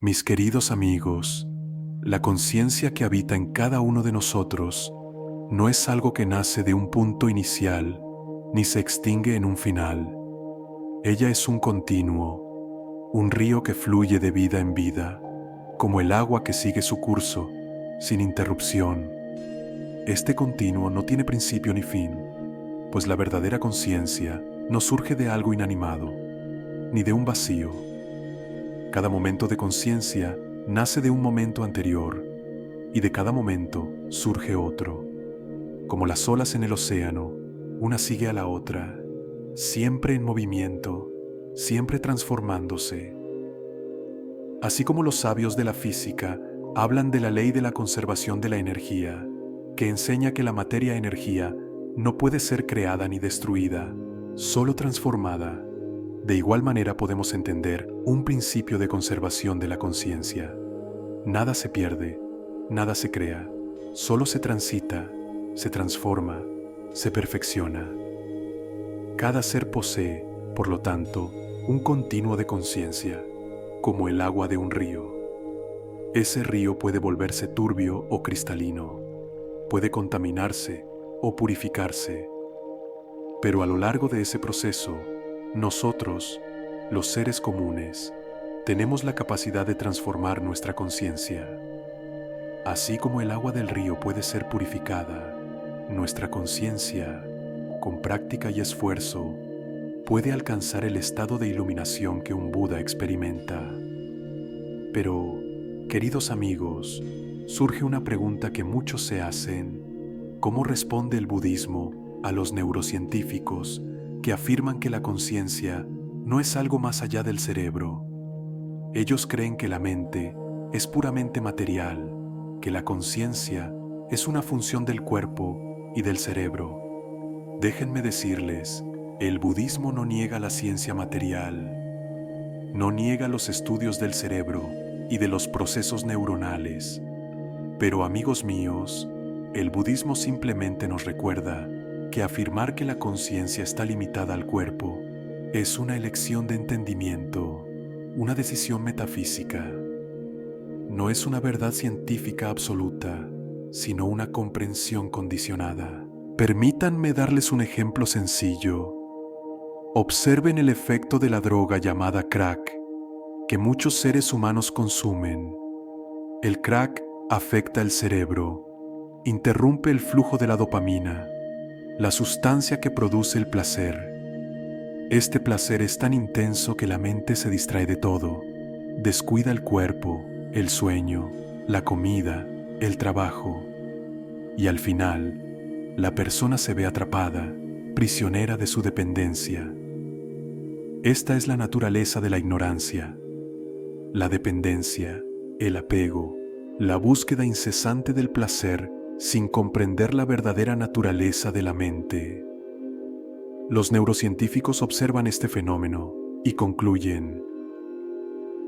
Mis queridos amigos, la conciencia que habita en cada uno de nosotros no es algo que nace de un punto inicial ni se extingue en un final. Ella es un continuo, un río que fluye de vida en vida, como el agua que sigue su curso, sin interrupción. Este continuo no tiene principio ni fin, pues la verdadera conciencia no surge de algo inanimado, ni de un vacío. Cada momento de conciencia nace de un momento anterior, y de cada momento surge otro. Como las olas en el océano, una sigue a la otra, siempre en movimiento, siempre transformándose. Así como los sabios de la física hablan de la ley de la conservación de la energía, que enseña que la materia-energía no puede ser creada ni destruida, solo transformada. De igual manera podemos entender un principio de conservación de la conciencia. Nada se pierde, nada se crea, solo se transita, se transforma, se perfecciona. Cada ser posee, por lo tanto, un continuo de conciencia, como el agua de un río. Ese río puede volverse turbio o cristalino, puede contaminarse o purificarse, pero a lo largo de ese proceso, nosotros, los seres comunes, tenemos la capacidad de transformar nuestra conciencia. Así como el agua del río puede ser purificada, nuestra conciencia, con práctica y esfuerzo, puede alcanzar el estado de iluminación que un Buda experimenta. Pero, queridos amigos, surge una pregunta que muchos se hacen: ¿cómo responde el budismo a los neurocientíficos que afirman que la conciencia no es algo más allá del cerebro? Ellos creen que la mente es puramente material, que la conciencia es una función del cuerpo y del cerebro. Déjenme decirles, el budismo no niega la ciencia material, no niega los estudios del cerebro y de los procesos neuronales. Pero amigos míos, el budismo simplemente nos recuerda que afirmar que la conciencia está limitada al cuerpo es una elección de entendimiento, una decisión metafísica. No es una verdad científica absoluta, sino una comprensión condicionada. Permítanme darles un ejemplo sencillo. Observen el efecto de la droga llamada crack, que muchos seres humanos consumen. El crack afecta el cerebro, interrumpe el flujo de la dopamina, la sustancia que produce el placer. Este placer es tan intenso que la mente se distrae de todo, descuida el cuerpo, el sueño, la comida, el trabajo, y al final, la persona se ve atrapada, prisionera de su dependencia. Esta es la naturaleza de la ignorancia, la dependencia, el apego, la búsqueda incesante del placer sin comprender la verdadera naturaleza de la mente. Los neurocientíficos observan este fenómeno y concluyen: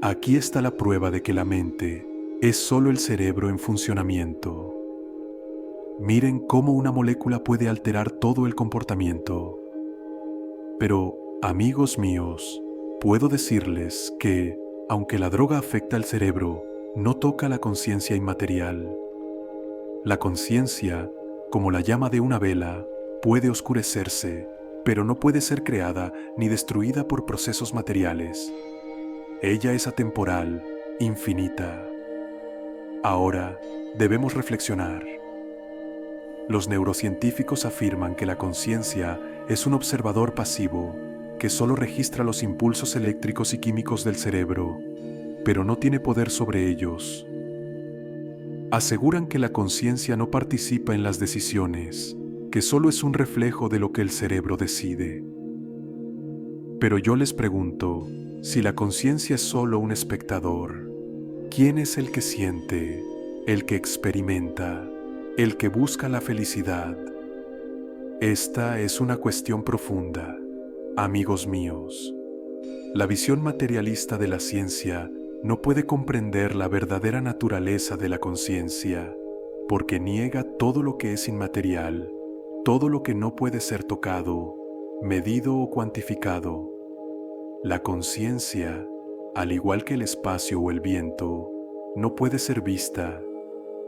aquí está la prueba de que la mente es solo el cerebro en funcionamiento. Miren cómo una molécula puede alterar todo el comportamiento. Pero, amigos míos, puedo decirles que, aunque la droga afecta al cerebro, no toca la conciencia inmaterial. La conciencia, como la llama de una vela, puede oscurecerse, pero no puede ser creada ni destruida por procesos materiales. Ella es atemporal, infinita. Ahora, debemos reflexionar. Los neurocientíficos afirman que la conciencia es un observador pasivo que solo registra los impulsos eléctricos y químicos del cerebro, pero no tiene poder sobre ellos. Aseguran que la conciencia no participa en las decisiones, que solo es un reflejo de lo que el cerebro decide. Pero yo les pregunto, si la conciencia es solo un espectador, ¿quién es el que siente, el que experimenta, el que busca la felicidad? Esta es una cuestión profunda, amigos míos. La visión materialista de la ciencia no puede comprender la verdadera naturaleza de la conciencia, porque niega todo lo que es inmaterial, todo lo que no puede ser tocado, medido o cuantificado. La conciencia al igual que el espacio o el viento, no puede ser vista,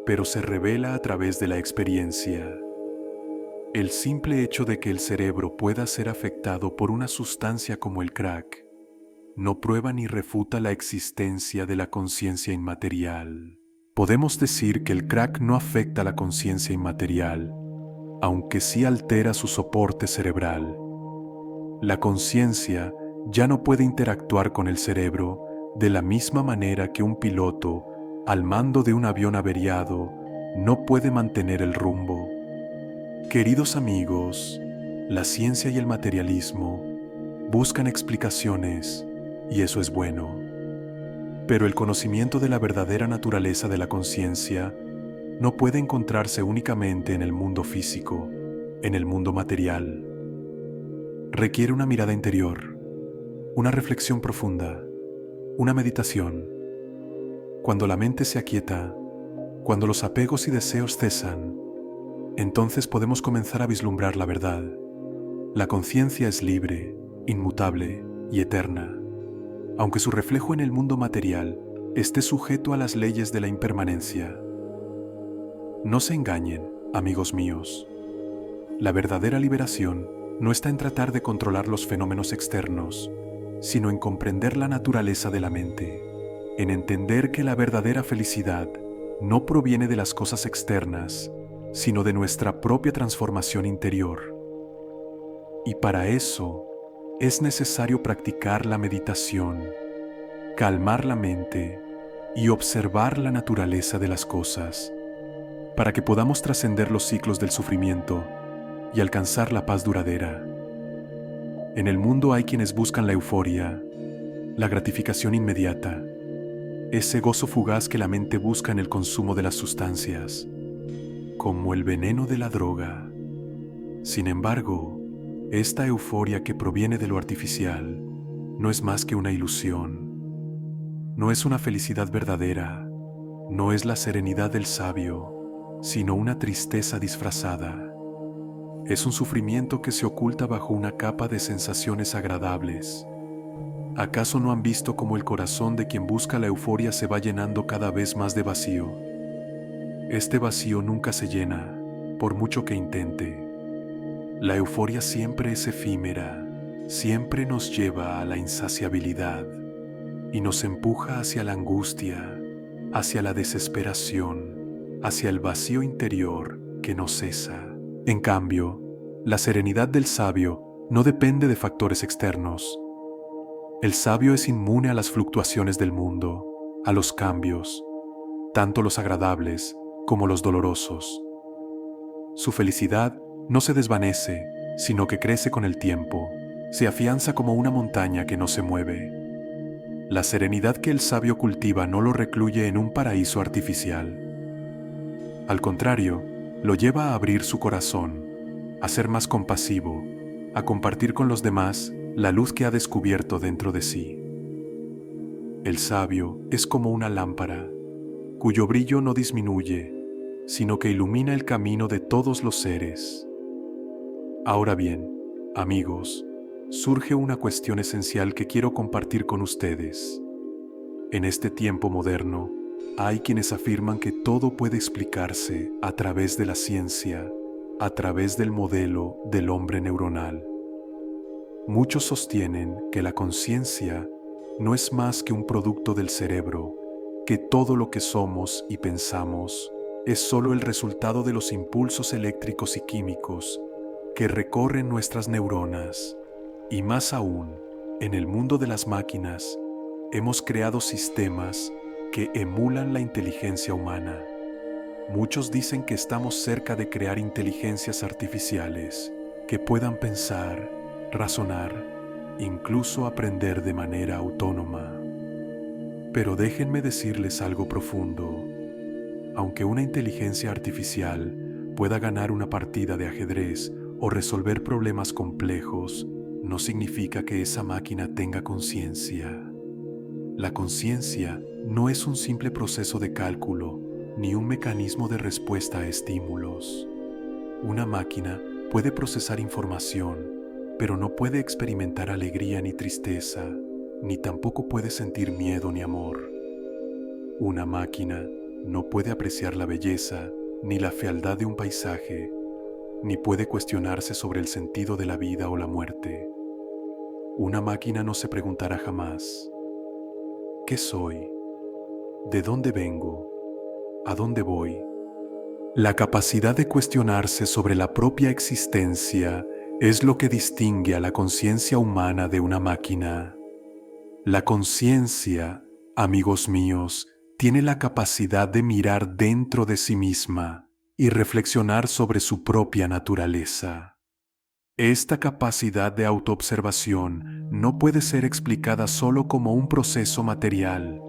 pero se revela a través de la experiencia. El simple hecho de que el cerebro pueda ser afectado por una sustancia como el crack no prueba ni refuta la existencia de la conciencia inmaterial. Podemos decir que el crack no afecta la conciencia inmaterial, aunque sí altera su soporte cerebral. La conciencia ya no puede interactuar con el cerebro de la misma manera que un piloto, al mando de un avión averiado, no puede mantener el rumbo. Queridos amigos, la ciencia y el materialismo buscan explicaciones, y eso es bueno. Pero el conocimiento de la verdadera naturaleza de la conciencia no puede encontrarse únicamente en el mundo físico, en el mundo material. Requiere una mirada interior, una reflexión profunda, una meditación. Cuando la mente se aquieta, cuando los apegos y deseos cesan, entonces podemos comenzar a vislumbrar la verdad. La conciencia es libre, inmutable y eterna, aunque su reflejo en el mundo material esté sujeto a las leyes de la impermanencia. No se engañen, amigos míos. La verdadera liberación no está en tratar de controlar los fenómenos externos, sino en comprender la naturaleza de la mente, en entender que la verdadera felicidad no proviene de las cosas externas, sino de nuestra propia transformación interior. Y para eso es necesario practicar la meditación, calmar la mente y observar la naturaleza de las cosas, para que podamos trascender los ciclos del sufrimiento y alcanzar la paz duradera. En el mundo hay quienes buscan la euforia, la gratificación inmediata, ese gozo fugaz que la mente busca en el consumo de las sustancias, como el veneno de la droga. Sin embargo, esta euforia que proviene de lo artificial no es más que una ilusión. No es una felicidad verdadera, no es la serenidad del sabio, sino una tristeza disfrazada. Es un sufrimiento que se oculta bajo una capa de sensaciones agradables. ¿Acaso no han visto cómo el corazón de quien busca la euforia se va llenando cada vez más de vacío? Este vacío nunca se llena, por mucho que intente. La euforia siempre es efímera, siempre nos lleva a la insaciabilidad y nos empuja hacia la angustia, hacia la desesperación, hacia el vacío interior que no cesa. En cambio, la serenidad del sabio no depende de factores externos. El sabio es inmune a las fluctuaciones del mundo, a los cambios, tanto los agradables como los dolorosos. Su felicidad no se desvanece, sino que crece con el tiempo, se afianza como una montaña que no se mueve. La serenidad que el sabio cultiva no lo recluye en un paraíso artificial. Al contrario, lo lleva a abrir su corazón, a ser más compasivo, a compartir con los demás la luz que ha descubierto dentro de sí. El sabio es como una lámpara, cuyo brillo no disminuye, sino que ilumina el camino de todos los seres. Ahora bien, amigos, surge una cuestión esencial que quiero compartir con ustedes. En este tiempo moderno, hay quienes afirman que todo puede explicarse a través de la ciencia, a través del modelo del hombre neuronal. Muchos sostienen que la conciencia no es más que un producto del cerebro, que todo lo que somos y pensamos es solo el resultado de los impulsos eléctricos y químicos que recorren nuestras neuronas. Y más aún, en el mundo de las máquinas, hemos creado sistemas que emulan la inteligencia humana. Muchos dicen que estamos cerca de crear inteligencias artificiales que puedan pensar, razonar, incluso aprender de manera autónoma. Pero déjenme decirles algo profundo. Aunque una inteligencia artificial pueda ganar una partida de ajedrez o resolver problemas complejos, no significa que esa máquina tenga conciencia. La conciencia no es un simple proceso de cálculo ni un mecanismo de respuesta a estímulos. Una máquina puede procesar información, pero no puede experimentar alegría ni tristeza, ni tampoco puede sentir miedo ni amor. Una máquina no puede apreciar la belleza ni la fealdad de un paisaje, ni puede cuestionarse sobre el sentido de la vida o la muerte. Una máquina no se preguntará jamás: ¿qué soy? ¿De dónde vengo? ¿A dónde voy? La capacidad de cuestionarse sobre la propia existencia es lo que distingue a la conciencia humana de una máquina. La conciencia, amigos míos, tiene la capacidad de mirar dentro de sí misma y reflexionar sobre su propia naturaleza. Esta capacidad de autoobservación no puede ser explicada solo como un proceso material.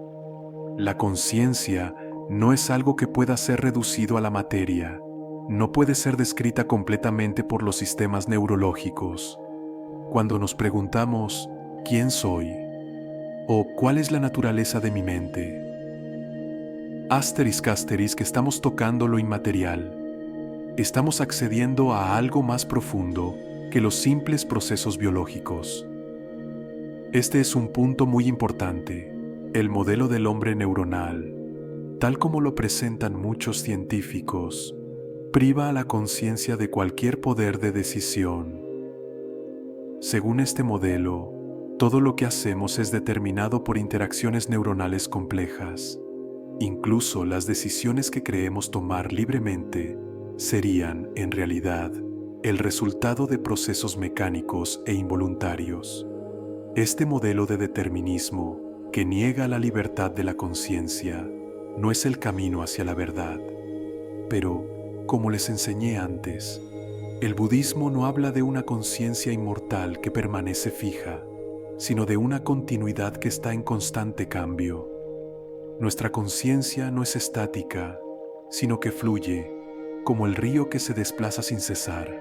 La conciencia no es algo que pueda ser reducido a la materia, no puede ser descrita completamente por los sistemas neurológicos. Cuando nos preguntamos ¿quién soy? ¿O cuál es la naturaleza de mi mente? Asterisk que estamos tocando lo inmaterial. Estamos accediendo a algo más profundo que los simples procesos biológicos. Este es un punto muy importante. El modelo del hombre neuronal, tal como lo presentan muchos científicos, priva a la conciencia de cualquier poder de decisión. Según este modelo, todo lo que hacemos es determinado por interacciones neuronales complejas. Incluso las decisiones que creemos tomar libremente serían, en realidad, el resultado de procesos mecánicos e involuntarios. Este modelo de determinismo, que niega la libertad de la conciencia, no es el camino hacia la verdad. Pero, como les enseñé antes, el budismo no habla de una conciencia inmortal que permanece fija, sino de una continuidad que está en constante cambio. Nuestra conciencia no es estática, sino que fluye, como el río que se desplaza sin cesar.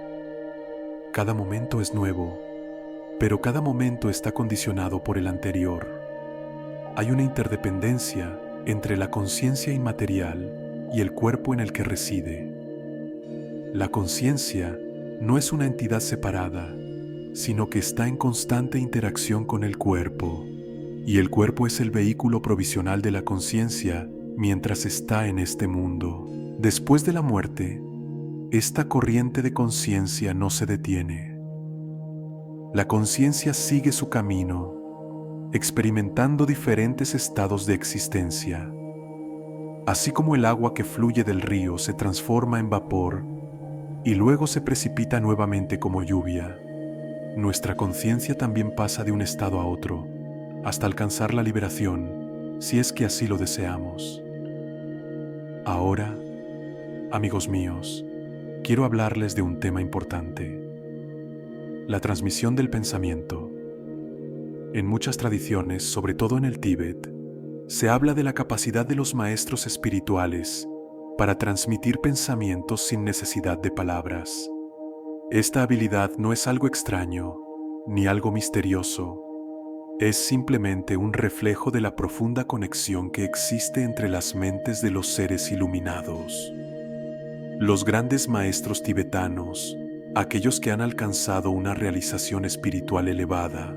Cada momento es nuevo, pero cada momento está condicionado por el anterior. Hay una interdependencia entre la conciencia inmaterial y el cuerpo en el que reside. La conciencia no es una entidad separada, sino que está en constante interacción con el cuerpo, y el cuerpo es el vehículo provisional de la conciencia mientras está en este mundo. Después de la muerte, esta corriente de conciencia no se detiene. La conciencia sigue su camino, experimentando diferentes estados de existencia. Así como el agua que fluye del río se transforma en vapor y luego se precipita nuevamente como lluvia, nuestra conciencia también pasa de un estado a otro, hasta alcanzar la liberación, si es que así lo deseamos. Ahora, amigos míos, quiero hablarles de un tema importante: la transmisión del pensamiento. En muchas tradiciones, sobre todo en el Tíbet, se habla de la capacidad de los maestros espirituales para transmitir pensamientos sin necesidad de palabras. Esta habilidad no es algo extraño, ni algo misterioso. Es simplemente un reflejo de la profunda conexión que existe entre las mentes de los seres iluminados. Los grandes maestros tibetanos, aquellos que han alcanzado una realización espiritual elevada,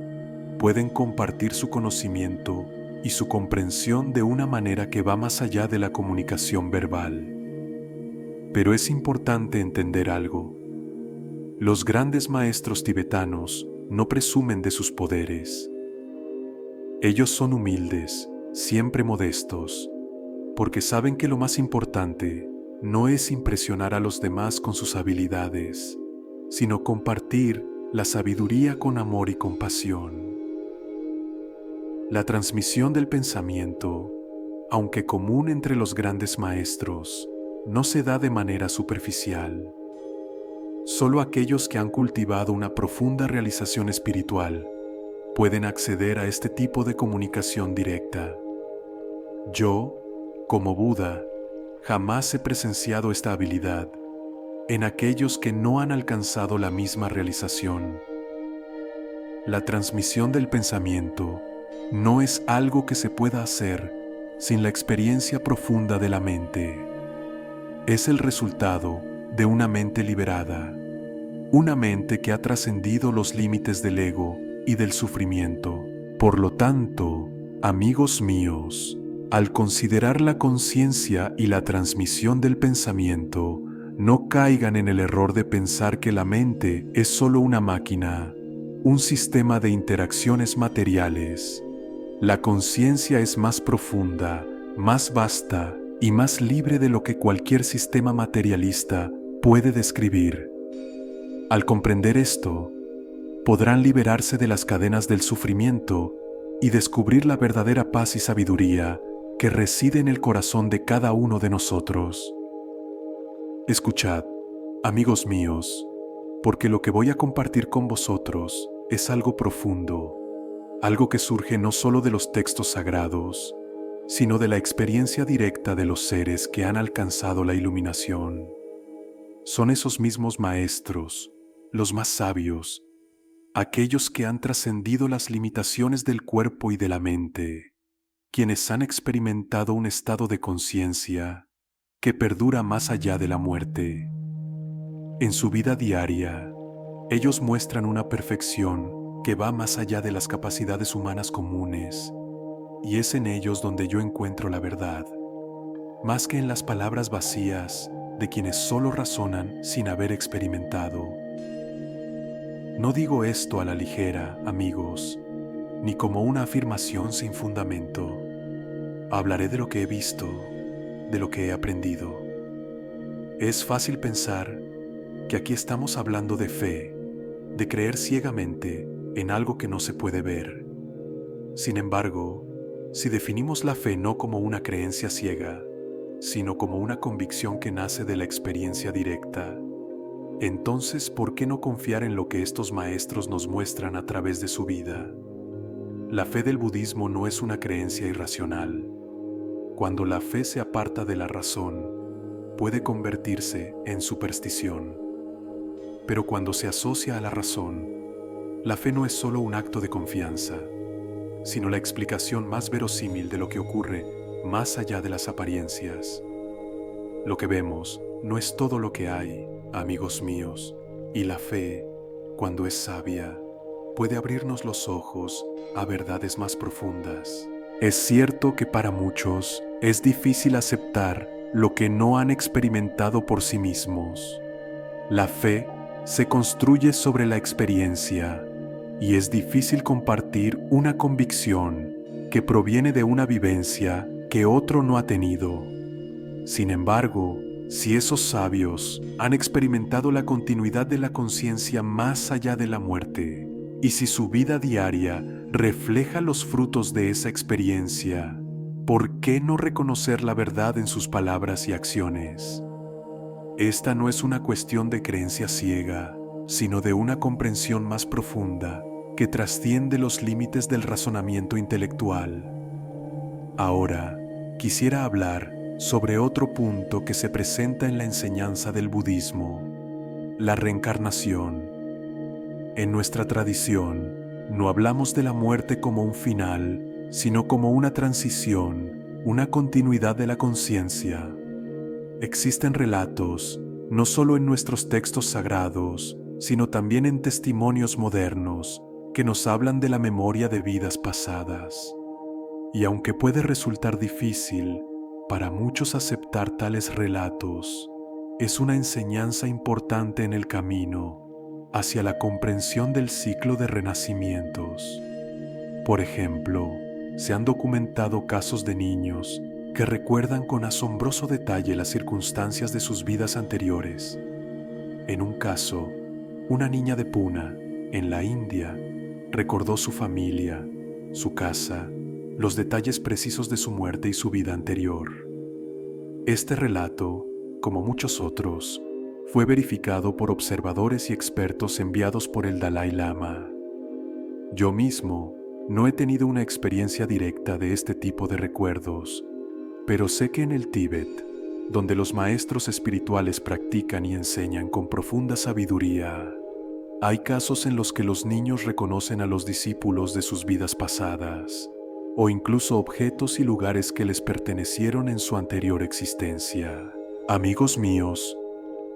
pueden compartir su conocimiento y su comprensión de una manera que va más allá de la comunicación verbal. Pero es importante entender algo. Los grandes maestros tibetanos no presumen de sus poderes. Ellos son humildes, siempre modestos, porque saben que lo más importante no es impresionar a los demás con sus habilidades, sino compartir la sabiduría con amor y compasión. La transmisión del pensamiento, aunque común entre los grandes maestros, no se da de manera superficial. Solo aquellos que han cultivado una profunda realización espiritual pueden acceder a este tipo de comunicación directa. Yo, como Buda, jamás he presenciado esta habilidad en aquellos que no han alcanzado la misma realización. La transmisión del pensamiento no es algo que se pueda hacer sin la experiencia profunda de la mente. Es el resultado de una mente liberada, una mente que ha trascendido los límites del ego y del sufrimiento. Por lo tanto, amigos míos, al considerar la conciencia y la transmisión del pensamiento, no caigan en el error de pensar que la mente es solo una máquina, un sistema de interacciones materiales. La conciencia es más profunda, más vasta y más libre de lo que cualquier sistema materialista puede describir. Al comprender esto, podrán liberarse de las cadenas del sufrimiento y descubrir la verdadera paz y sabiduría que reside en el corazón de cada uno de nosotros. Escuchad, amigos míos, porque lo que voy a compartir con vosotros es algo profundo, algo que surge no solo de los textos sagrados, sino de la experiencia directa de los seres que han alcanzado la iluminación. Son esos mismos maestros, los más sabios, aquellos que han trascendido las limitaciones del cuerpo y de la mente, quienes han experimentado un estado de conciencia que perdura más allá de la muerte. En su vida diaria, ellos muestran una perfección que va más allá de las capacidades humanas comunes, y es en ellos donde yo encuentro la verdad, más que en las palabras vacías de quienes solo razonan sin haber experimentado. No digo esto a la ligera, amigos, ni como una afirmación sin fundamento. Hablaré de lo que he visto, de lo que he aprendido. Es fácil pensar que aquí estamos hablando de fe, de creer ciegamente en algo que no se puede ver. Sin embargo, si definimos la fe no como una creencia ciega, sino como una convicción que nace de la experiencia directa, entonces, ¿por qué no confiar en lo que estos maestros nos muestran a través de su vida? La fe del budismo no es una creencia irracional. Cuando la fe se aparta de la razón, puede convertirse en superstición. Pero cuando se asocia a la razón, la fe no es solo un acto de confianza, sino la explicación más verosímil de lo que ocurre más allá de las apariencias. Lo que vemos no es todo lo que hay, amigos míos, y la fe, cuando es sabia, puede abrirnos los ojos a verdades más profundas. Es cierto que para muchos es difícil aceptar lo que no han experimentado por sí mismos. La fe se construye sobre la experiencia y es difícil compartir una convicción que proviene de una vivencia que otro no ha tenido. Sin embargo, si esos sabios han experimentado la continuidad de la conciencia más allá de la muerte, y si su vida diaria refleja los frutos de esa experiencia, ¿por qué no reconocer la verdad en sus palabras y acciones? Esta no es una cuestión de creencia ciega, sino de una comprensión más profunda que trasciende los límites del razonamiento intelectual. Ahora, quisiera hablar sobre otro punto que se presenta en la enseñanza del budismo: la reencarnación. En nuestra tradición, no hablamos de la muerte como un final, sino como una transición, una continuidad de la conciencia. Existen relatos, no solo en nuestros textos sagrados, sino también en testimonios modernos, que nos hablan de la memoria de vidas pasadas. Y aunque puede resultar difícil para muchos aceptar tales relatos, es una enseñanza importante en el camino hacia la comprensión del ciclo de renacimientos. Por ejemplo, se han documentado casos de niños que recuerdan con asombroso detalle las circunstancias de sus vidas anteriores. En un caso, una niña de Puna, en la India, recordó su familia, su casa, los detalles precisos de su muerte y su vida anterior. Este relato, como muchos otros, fue verificado por observadores y expertos enviados por el Dalai Lama. Yo mismo no he tenido una experiencia directa de este tipo de recuerdos, pero sé que en el Tíbet, donde los maestros espirituales practican y enseñan con profunda sabiduría, hay casos en los que los niños reconocen a los discípulos de sus vidas pasadas, o incluso objetos y lugares que les pertenecieron en su anterior existencia. Amigos míos,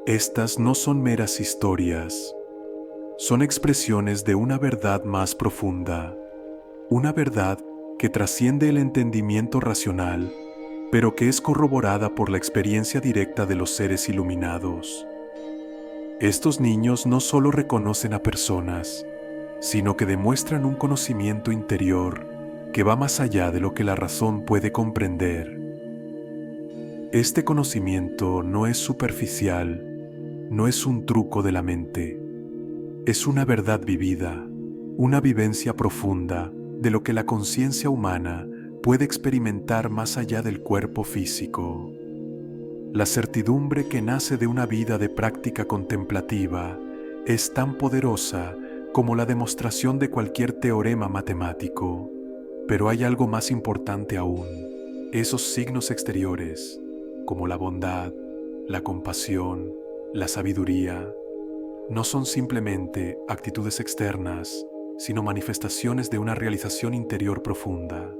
estas no son meras historias, son expresiones de una verdad más profunda. una verdad que trasciende el entendimiento racional, pero que es corroborada por la experiencia directa de los seres iluminados. Estos niños no solo reconocen a personas, sino que demuestran un conocimiento interior que va más allá de lo que la razón puede comprender. Este conocimiento no es superficial, no es un truco de la mente, es una verdad vivida, una vivencia profunda de lo que la conciencia humana puede experimentar más allá del cuerpo físico. La certidumbre que nace de una vida de práctica contemplativa es tan poderosa como la demostración de cualquier teorema matemático. Pero hay algo más importante aún. Esos signos exteriores, como la bondad, la compasión, la sabiduría, no son simplemente actitudes externas, sino manifestaciones de una realización interior profunda.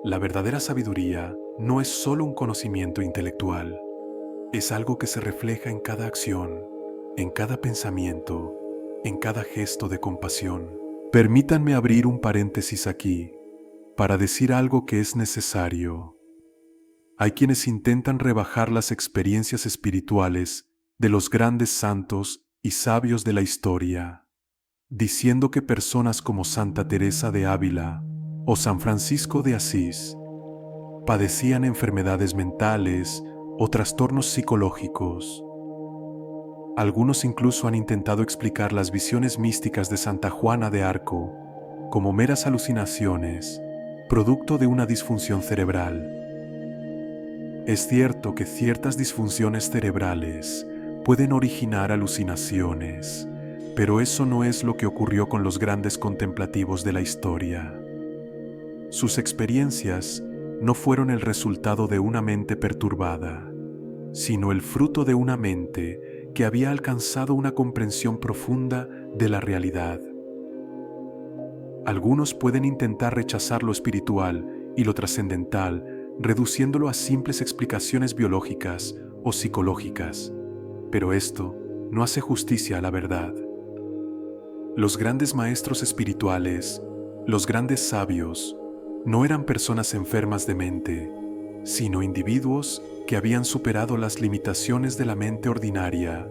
La verdadera sabiduría no es solo un conocimiento intelectual, es algo que se refleja en cada acción, en cada pensamiento, en cada gesto de compasión. Permítanme abrir un paréntesis aquí, para decir algo que es necesario. Hay quienes intentan rebajar las experiencias espirituales de los grandes santos y sabios de la historia, diciendo que personas como Santa Teresa de Ávila o San Francisco de Asís padecían enfermedades mentales o trastornos psicológicos. Algunos incluso han intentado explicar las visiones místicas de Santa Juana de Arco como meras alucinaciones, producto de una disfunción cerebral. Es cierto que ciertas disfunciones cerebrales pueden originar alucinaciones, pero eso no es lo que ocurrió con los grandes contemplativos de la historia. Sus experiencias no fueron el resultado de una mente perturbada, sino el fruto de una mente que había alcanzado una comprensión profunda de la realidad. Algunos pueden intentar rechazar lo espiritual y lo trascendental, reduciéndolo a simples explicaciones biológicas o psicológicas, pero esto no hace justicia a la verdad. Los grandes maestros espirituales, los grandes sabios, no eran personas enfermas de mente, sino individuos que habían superado las limitaciones de la mente ordinaria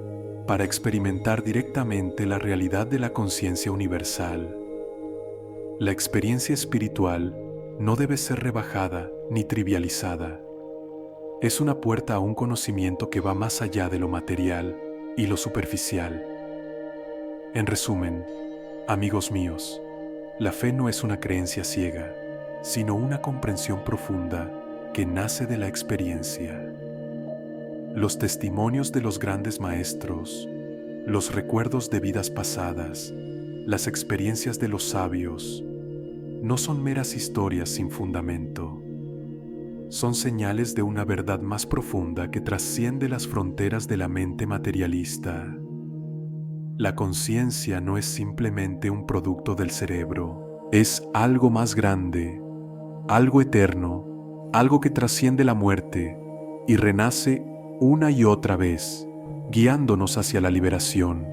para experimentar directamente la realidad de la conciencia universal. La experiencia espiritual no debe ser rebajada ni trivializada. Es una puerta a un conocimiento que va más allá de lo material y lo superficial. En resumen, amigos míos, la fe no es una creencia ciega, sino una comprensión profunda que nace de la experiencia. Los testimonios de los grandes maestros, los recuerdos de vidas pasadas, las experiencias de los sabios, no son meras historias sin fundamento. Son señales de una verdad más profunda que trasciende las fronteras de la mente materialista. La conciencia no es simplemente un producto del cerebro, es algo más grande, algo eterno, algo que trasciende la muerte y renace una y otra vez, guiándonos hacia la liberación.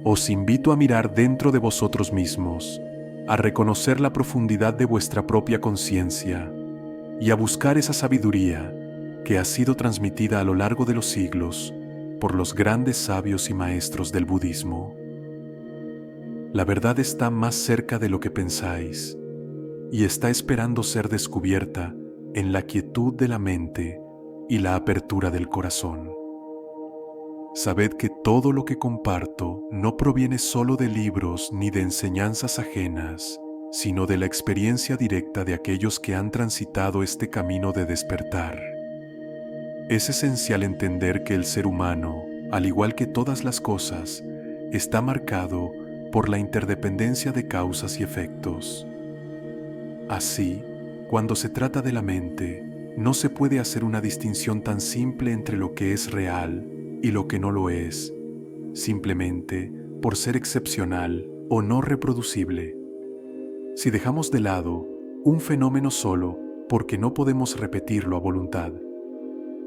Os invito a mirar dentro de vosotros mismos, a reconocer la profundidad de vuestra propia conciencia y a buscar esa sabiduría que ha sido transmitida a lo largo de los siglos por los grandes sabios y maestros del budismo. La verdad está más cerca de lo que pensáis y está esperando ser descubierta en la quietud de la mente y la apertura del corazón. Sabed que todo lo que comparto no proviene solo de libros ni de enseñanzas ajenas, sino de la experiencia directa de aquellos que han transitado este camino de despertar. Es esencial entender que el ser humano, al igual que todas las cosas, está marcado por la interdependencia de causas y efectos. Así, cuando se trata de la mente, no se puede hacer una distinción tan simple entre lo que es real y lo que no lo es, simplemente por ser excepcional o no reproducible. Si dejamos de lado un fenómeno solo porque no podemos repetirlo a voluntad,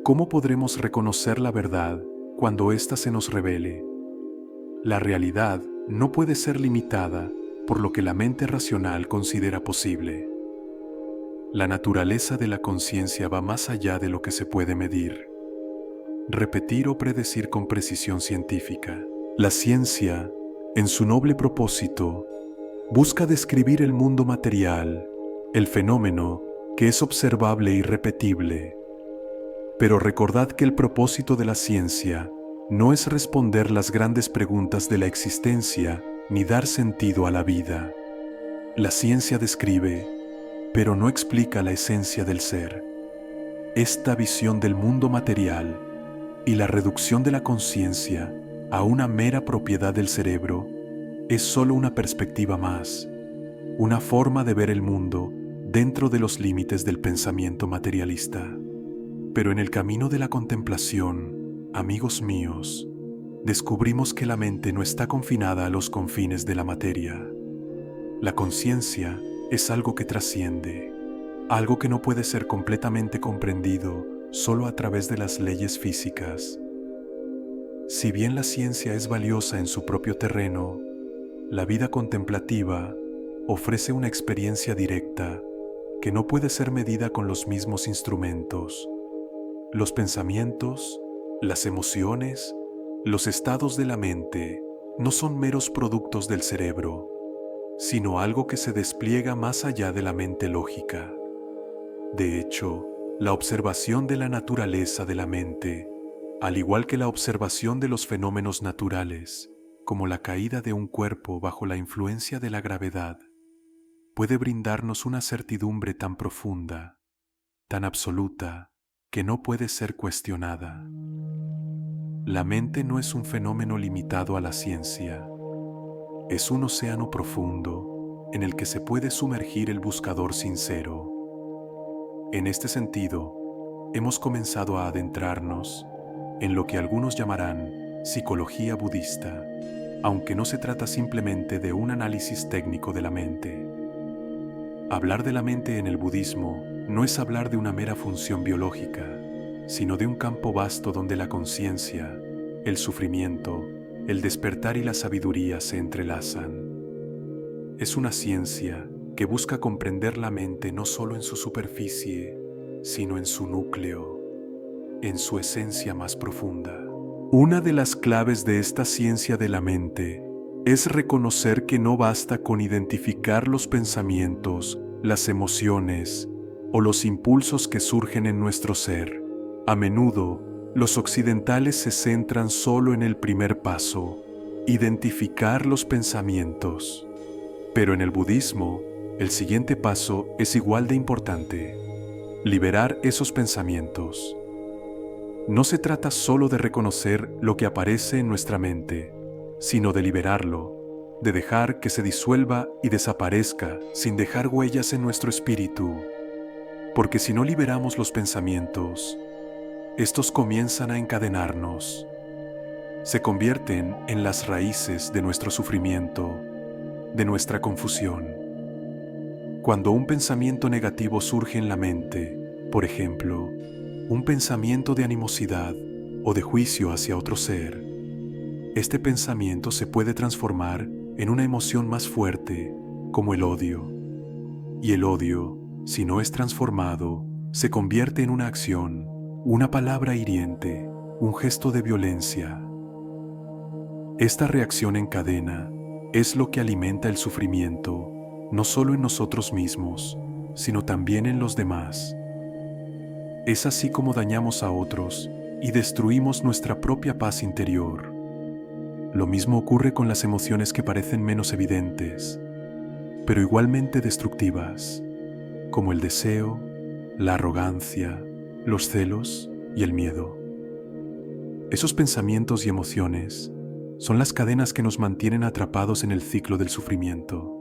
¿cómo podremos reconocer la verdad cuando ésta se nos revele? La realidad no puede ser limitada por lo que la mente racional considera posible. La naturaleza de la conciencia va más allá de lo que se puede medir, repetir o predecir con precisión científica. La ciencia, en su noble propósito, busca describir el mundo material, el fenómeno que es observable y repetible. Pero recordad que el propósito de la ciencia no es responder las grandes preguntas de la existencia ni dar sentido a la vida. La ciencia describe, pero no explica la esencia del ser. Esta visión del mundo material y la reducción de la conciencia a una mera propiedad del cerebro es solo una perspectiva más, una forma de ver el mundo dentro de los límites del pensamiento materialista. Pero en el camino de la contemplación, amigos míos, descubrimos que la mente no está confinada a los confines de la materia. La conciencia es algo que trasciende, algo que no puede ser completamente comprendido solo a través de las leyes físicas. Si bien la ciencia es valiosa en su propio terreno, la vida contemplativa ofrece una experiencia directa que no puede ser medida con los mismos instrumentos. Los pensamientos, las emociones, los estados de la mente no son meros productos del cerebro, sino algo que se despliega más allá de la mente lógica. De hecho, la observación de la naturaleza de la mente, al igual que la observación de los fenómenos naturales, como la caída de un cuerpo bajo la influencia de la gravedad, puede brindarnos una certidumbre tan profunda, tan absoluta, que no puede ser cuestionada. La mente no es un fenómeno limitado a la ciencia. Es un océano profundo en el que se puede sumergir el buscador sincero. En este sentido, hemos comenzado a adentrarnos en lo que algunos llamarán psicología budista, aunque no se trata simplemente de un análisis técnico de la mente. Hablar de la mente en el budismo no es hablar de una mera función biológica, sino de un campo vasto donde la conciencia, el sufrimiento, el despertar y la sabiduría se entrelazan. Es una ciencia que busca comprender la mente no solo en su superficie, sino en su núcleo, en su esencia más profunda. Una de las claves de esta ciencia de la mente es reconocer que no basta con identificar los pensamientos, las emociones o los impulsos que surgen en nuestro ser. A menudo, los occidentales se centran solo en el primer paso, identificar los pensamientos. Pero en el budismo, el siguiente paso es igual de importante: liberar esos pensamientos. No se trata solo de reconocer lo que aparece en nuestra mente, sino de liberarlo, de dejar que se disuelva y desaparezca sin dejar huellas en nuestro espíritu. Porque si no liberamos los pensamientos, estos comienzan a encadenarnos. Se convierten en las raíces de nuestro sufrimiento, de nuestra confusión. Cuando un pensamiento negativo surge en la mente, por ejemplo, un pensamiento de animosidad o de juicio hacia otro ser, este pensamiento se puede transformar en una emoción más fuerte, como el odio. Y el odio, si no es transformado, se convierte en una acción, una palabra hiriente, un gesto de violencia. Esta reacción en cadena es lo que alimenta el sufrimiento, no solo en nosotros mismos, sino también en los demás. Es así como dañamos a otros y destruimos nuestra propia paz interior. Lo mismo ocurre con las emociones que parecen menos evidentes, pero igualmente destructivas, como el deseo, la arrogancia, los celos y el miedo. Esos pensamientos y emociones son las cadenas que nos mantienen atrapados en el ciclo del sufrimiento.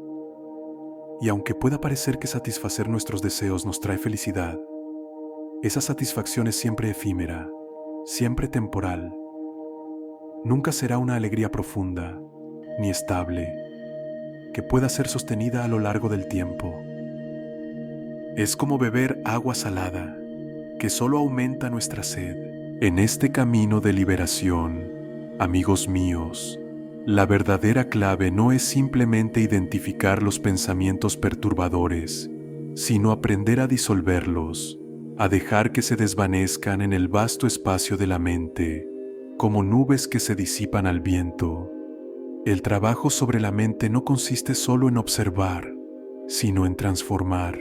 Y aunque pueda parecer que satisfacer nuestros deseos nos trae felicidad, esa satisfacción es siempre efímera, siempre temporal. Nunca será una alegría profunda, ni estable, que pueda ser sostenida a lo largo del tiempo. Es como beber agua salada, que solo aumenta nuestra sed. En este camino de liberación, amigos míos, La verdadera clave no es simplemente identificar los pensamientos perturbadores, sino aprender a disolverlos, a dejar que se desvanezcan en el vasto espacio de la mente, como nubes que se disipan al viento. El trabajo sobre la mente no consiste solo en observar, sino en transformar.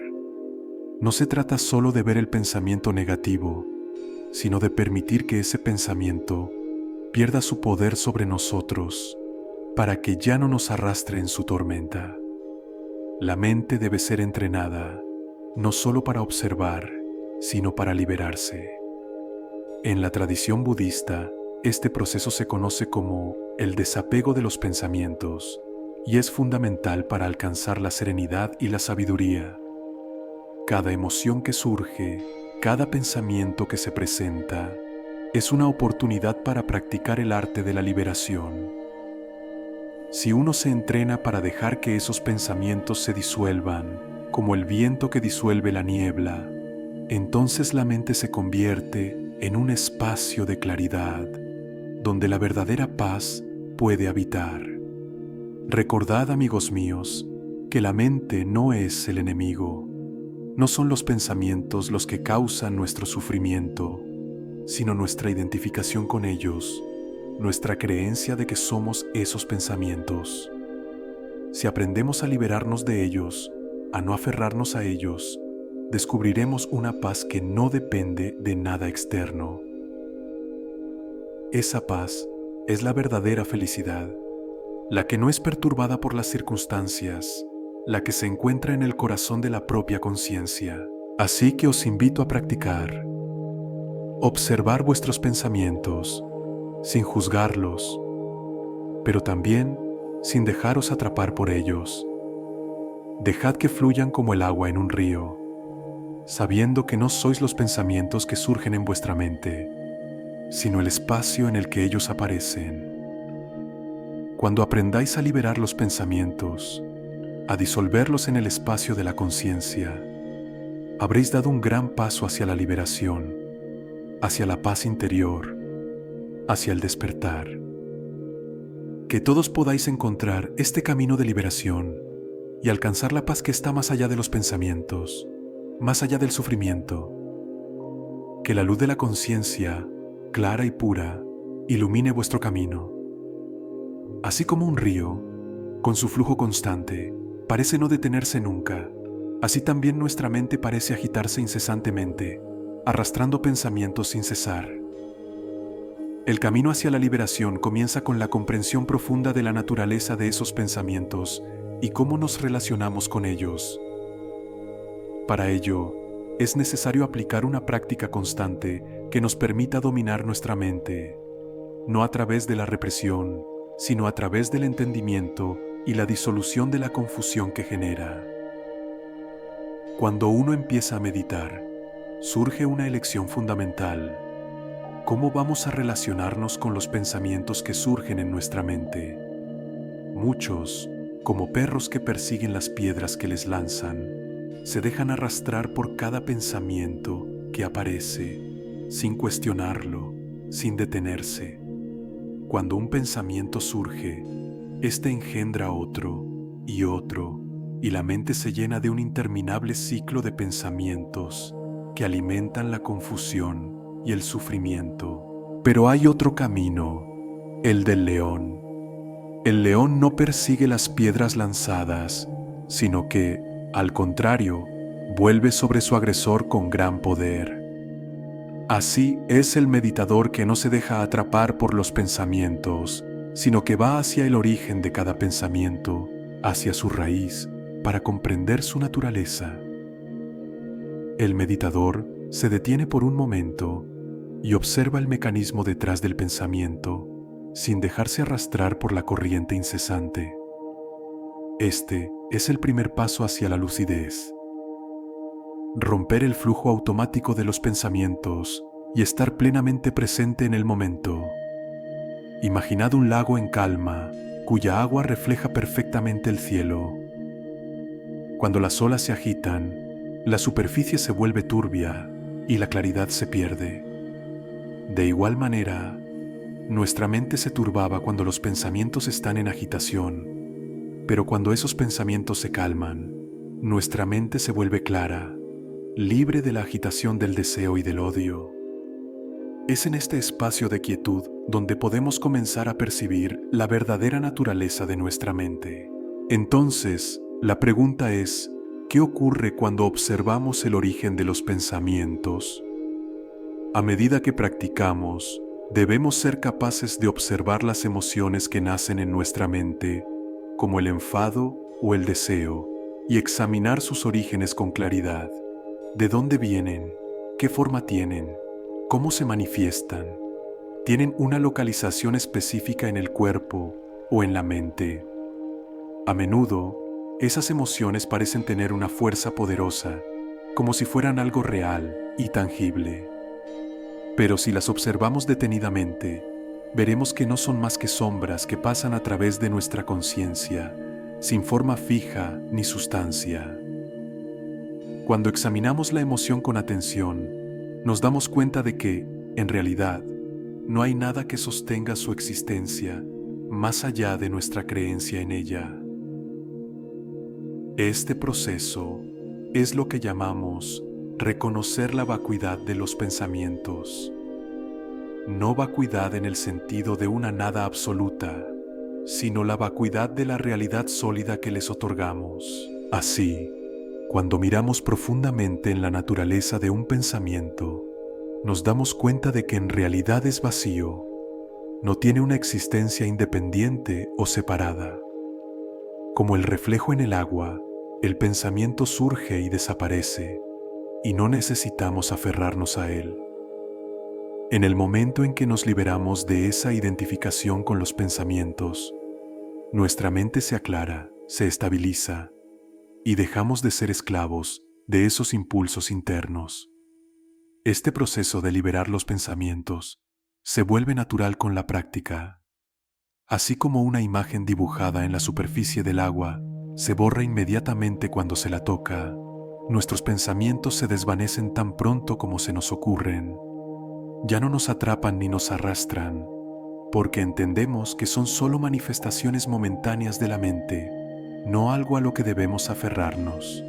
No se trata solo de ver el pensamiento negativo, sino de permitir que ese pensamiento pierda su poder sobre nosotros, para que ya no nos arrastre en su tormenta. La mente debe ser entrenada, no solo para observar, sino para liberarse. En la tradición budista, este proceso se conoce como el desapego de los pensamientos y es fundamental para alcanzar la serenidad y la sabiduría. Cada emoción que surge, cada pensamiento que se presenta, es una oportunidad para practicar el arte de la liberación. Si uno se entrena para dejar que esos pensamientos se disuelvan, como el viento que disuelve la niebla, entonces la mente se convierte en un espacio de claridad, donde la verdadera paz puede habitar. Recordad, amigos míos, que la mente no es el enemigo. No son los pensamientos los que causan nuestro sufrimiento, sino nuestra identificación con ellos, nuestra creencia de que somos esos pensamientos. Si aprendemos a liberarnos de ellos, a no aferrarnos a ellos, descubriremos una paz que no depende de nada externo. Esa paz es la verdadera felicidad, la que no es perturbada por las circunstancias, la que se encuentra en el corazón de la propia conciencia. Así que os invito a practicar. Observar vuestros pensamientos, sin juzgarlos, pero también sin dejaros atrapar por ellos. Dejad que fluyan como el agua en un río, sabiendo que no sois los pensamientos que surgen en vuestra mente, sino el espacio en el que ellos aparecen. Cuando aprendáis a liberar los pensamientos, a disolverlos en el espacio de la conciencia, habréis dado un gran paso hacia la liberación, hacia la paz interior, hacia el despertar. Que todos podáis encontrar este camino de liberación y alcanzar la paz que está más allá de los pensamientos, más allá del sufrimiento. Que la luz de la conciencia, clara y pura, ilumine vuestro camino. Así como un río, con su flujo constante, parece no detenerse nunca, así también nuestra mente parece agitarse incesantemente, arrastrando pensamientos sin cesar. El camino hacia la liberación comienza con la comprensión profunda de la naturaleza de esos pensamientos y cómo nos relacionamos con ellos. Para ello, es necesario aplicar una práctica constante que nos permita dominar nuestra mente, no a través de la represión, sino a través del entendimiento y la disolución de la confusión que genera. Cuando uno empieza a meditar, surge una elección fundamental. ¿Cómo vamos a relacionarnos con los pensamientos que surgen en nuestra mente? Muchos, como perros que persiguen las piedras que les lanzan, se dejan arrastrar por cada pensamiento que aparece, sin cuestionarlo, sin detenerse. Cuando un pensamiento surge, éste engendra otro, y la mente se llena de un interminable ciclo de pensamientos que alimentan la confusión y el sufrimiento. Pero hay otro camino, el del león. El león no persigue las piedras lanzadas, sino que, al contrario, vuelve sobre su agresor con gran poder. Así es el meditador que no se deja atrapar por los pensamientos, sino que va hacia el origen de cada pensamiento, hacia su raíz, para comprender su naturaleza. El meditador se detiene por un momento y observa el mecanismo detrás del pensamiento, sin dejarse arrastrar por la corriente incesante. Este es el primer paso hacia la lucidez. Romper el flujo automático de los pensamientos y estar plenamente presente en el momento. Imaginad un lago en calma, cuya agua refleja perfectamente el cielo. Cuando las olas se agitan, la superficie se vuelve turbia y la claridad se pierde. De igual manera, Nuestra mente se turbaba cuando los pensamientos están en agitación, pero cuando esos pensamientos se calman, nuestra mente se vuelve clara, libre de la agitación del deseo y del odio. Es en este espacio de quietud donde podemos comenzar a percibir la verdadera naturaleza de nuestra mente. Entonces, la pregunta es, ¿qué ocurre cuando observamos el origen de los pensamientos? A medida que practicamos, debemos ser capaces de observar las emociones que nacen en nuestra mente, como el enfado o el deseo, y examinar sus orígenes con claridad. ¿De dónde vienen? ¿Qué forma tienen? ¿Cómo se manifiestan? ¿Tienen una localización específica en el cuerpo o en la mente? A menudo, esas emociones parecen tener una fuerza poderosa, como si fueran algo real y tangible. Pero si las observamos detenidamente, veremos que no son más que sombras que pasan a través de nuestra conciencia, sin forma fija ni sustancia. Cuando examinamos la emoción con atención, nos damos cuenta de que, en realidad, no hay nada que sostenga su existencia más allá de nuestra creencia en ella. Este proceso es lo que llamamos reconocer la vacuidad de los pensamientos. No vacuidad en el sentido de una nada absoluta, sino la vacuidad de la realidad sólida que les otorgamos. Así, cuando miramos profundamente en la naturaleza de un pensamiento, nos damos cuenta de que en realidad es vacío, no tiene una existencia independiente o separada. Como el reflejo en el agua, el pensamiento surge y desaparece, y no necesitamos aferrarnos a él. En el momento en que nos liberamos de esa identificación con los pensamientos, nuestra mente se aclara, se estabiliza, y dejamos de ser esclavos de esos impulsos internos. Este proceso de liberar los pensamientos se vuelve natural con la práctica. Así como una imagen dibujada en la superficie del agua se borra inmediatamente cuando se la toca, nuestros pensamientos se desvanecen tan pronto como se nos ocurren. Ya no nos atrapan ni nos arrastran, porque entendemos que son solo manifestaciones momentáneas de la mente, no algo a lo que debemos aferrarnos.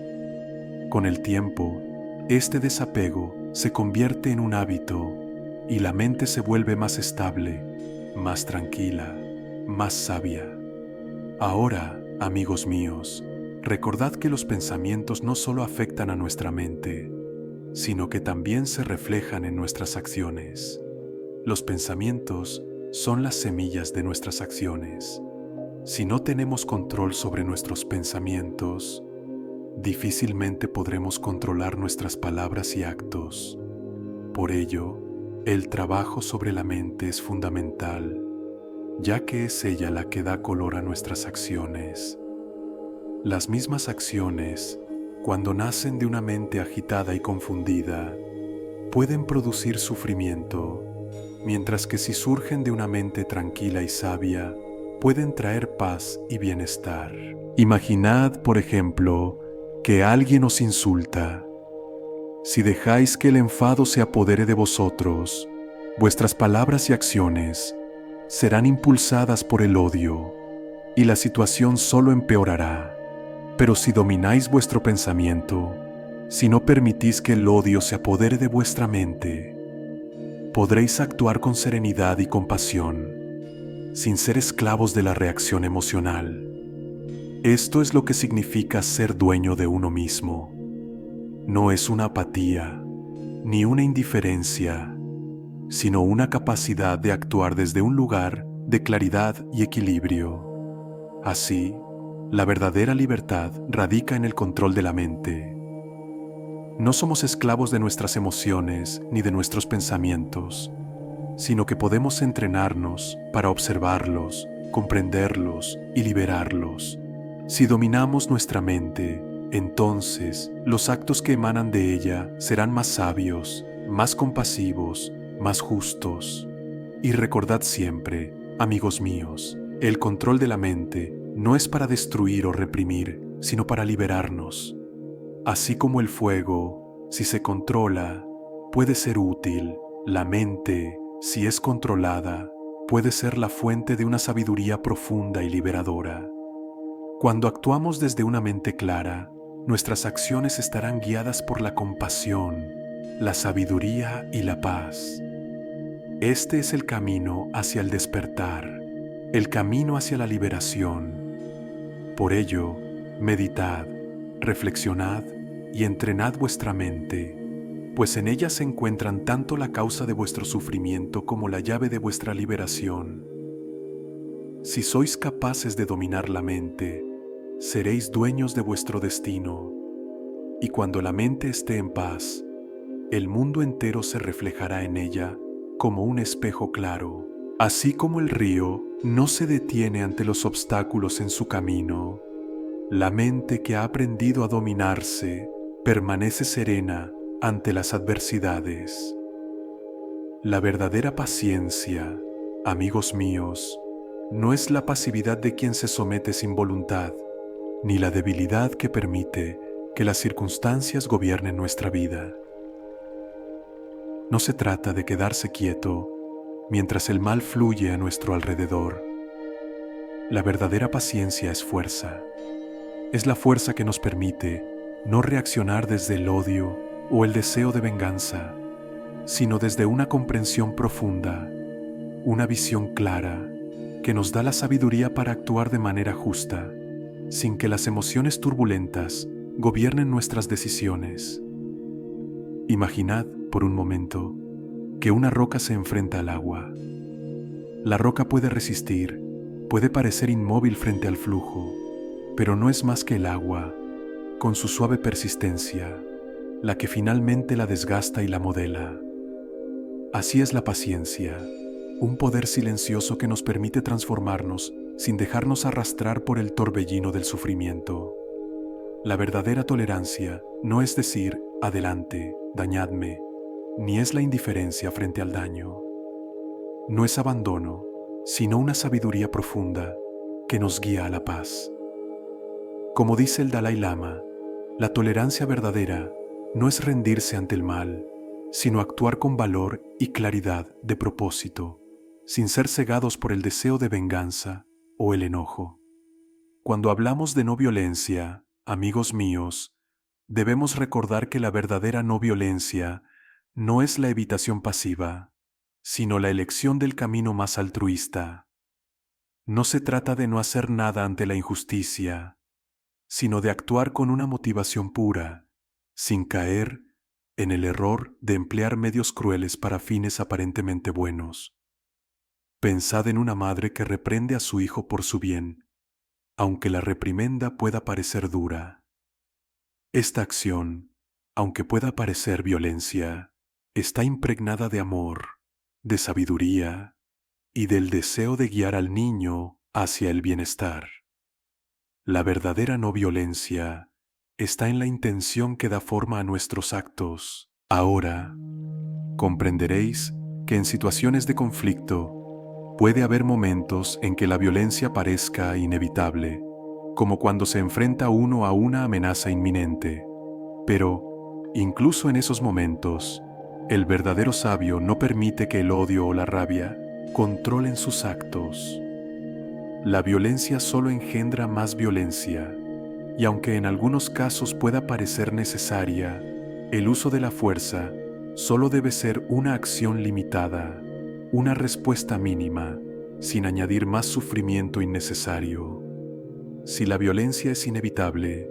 Con el tiempo, este desapego se convierte en un hábito y la mente se vuelve más estable, más tranquila, más sabia. Ahora, amigos míos, recordad que los pensamientos no solo afectan a nuestra mente, sino que también se reflejan en nuestras acciones. Los pensamientos son las semillas de nuestras acciones. Si no tenemos control sobre nuestros pensamientos, difícilmente podremos controlar nuestras palabras y actos. Por ello, el trabajo sobre la mente es fundamental, ya que es ella la que da color a nuestras acciones. Las mismas acciones, cuando nacen de una mente agitada y confundida, pueden producir sufrimiento, mientras que si surgen de una mente tranquila y sabia, pueden traer paz y bienestar. Imaginad, por ejemplo, que alguien os insulta. Si dejáis que el enfado se apodere de vosotros, vuestras palabras y acciones serán impulsadas por el odio, y la situación solo empeorará. Pero si domináis vuestro pensamiento, si no permitís que el odio se apodere de vuestra mente, podréis actuar con serenidad y compasión, sin ser esclavos de la reacción emocional. Esto es lo que significa ser dueño de uno mismo. No es una apatía, ni una indiferencia, sino una capacidad de actuar desde un lugar de claridad y equilibrio. Así, la verdadera libertad radica en el control de la mente. No somos esclavos de nuestras emociones ni de nuestros pensamientos, sino que podemos entrenarnos para observarlos, comprenderlos y liberarlos. Si dominamos nuestra mente, entonces los actos que emanan de ella serán más sabios, más compasivos, más justos. Y recordad siempre, amigos míos, el control de la mente no es para destruir o reprimir, sino para liberarnos. Así como el fuego, si se controla, puede ser útil, la mente, si es controlada, puede ser la fuente de una sabiduría profunda y liberadora. Cuando actuamos desde una mente clara, nuestras acciones estarán guiadas por la compasión, la sabiduría y la paz. Este es el camino hacia el despertar, el camino hacia la liberación. Por ello, meditad, reflexionad y entrenad vuestra mente, pues en ella se encuentran tanto la causa de vuestro sufrimiento como la llave de vuestra liberación. Si sois capaces de dominar la mente, seréis dueños de vuestro destino, y cuando la mente esté en paz, el mundo entero se reflejará en ella como un espejo claro. Así como el río no se detiene ante los obstáculos en su camino, la mente que ha aprendido a dominarse permanece serena ante las adversidades. La verdadera paciencia, amigos míos, no es la pasividad de quien se somete sin voluntad, ni la debilidad que permite que las circunstancias gobiernen nuestra vida. No se trata de quedarse quieto mientras el mal fluye a nuestro alrededor. La verdadera paciencia es fuerza. Es la fuerza que nos permite no reaccionar desde el odio o el deseo de venganza, sino desde una comprensión profunda, una visión clara que nos da la sabiduría para actuar de manera justa, sin que las emociones turbulentas gobiernen nuestras decisiones. Imaginad, por un momento, que una roca se enfrenta al agua. La roca puede resistir, puede parecer inmóvil frente al flujo, pero no es más que el agua, con su suave persistencia, la que finalmente la desgasta y la modela. Así es la paciencia, un poder silencioso que nos permite transformarnos sin dejarnos arrastrar por el torbellino del sufrimiento. La verdadera tolerancia no es decir, adelante, dañadme, ni es la indiferencia frente al daño. No es abandono, sino una sabiduría profunda que nos guía a la paz. Como dice el Dalai Lama, la tolerancia verdadera no es rendirse ante el mal, sino actuar con valor y claridad de propósito, sin ser cegados por el deseo de venganza o el enojo. Cuando hablamos de no violencia, amigos míos, debemos recordar que la verdadera no violencia no es la evitación pasiva, sino la elección del camino más altruista. No se trata de no hacer nada ante la injusticia, sino de actuar con una motivación pura, sin caer en el error de emplear medios crueles para fines aparentemente buenos. Pensad en una madre que reprende a su hijo por su bien, aunque la reprimenda pueda parecer dura. Esta acción, aunque pueda parecer violencia, está impregnada de amor, de sabiduría y del deseo de guiar al niño hacia el bienestar. La verdadera no violencia está en la intención que da forma a nuestros actos. Ahora, comprenderéis que en situaciones de conflicto puede haber momentos en que la violencia parezca inevitable, como cuando se enfrenta uno a una amenaza inminente. Pero, incluso en esos momentos, el verdadero sabio no permite que el odio o la rabia controlen sus actos. La violencia solo engendra más violencia, y aunque en algunos casos pueda parecer necesaria, el uso de la fuerza solo debe ser una acción limitada, una respuesta mínima, sin añadir más sufrimiento innecesario. Si la violencia es inevitable,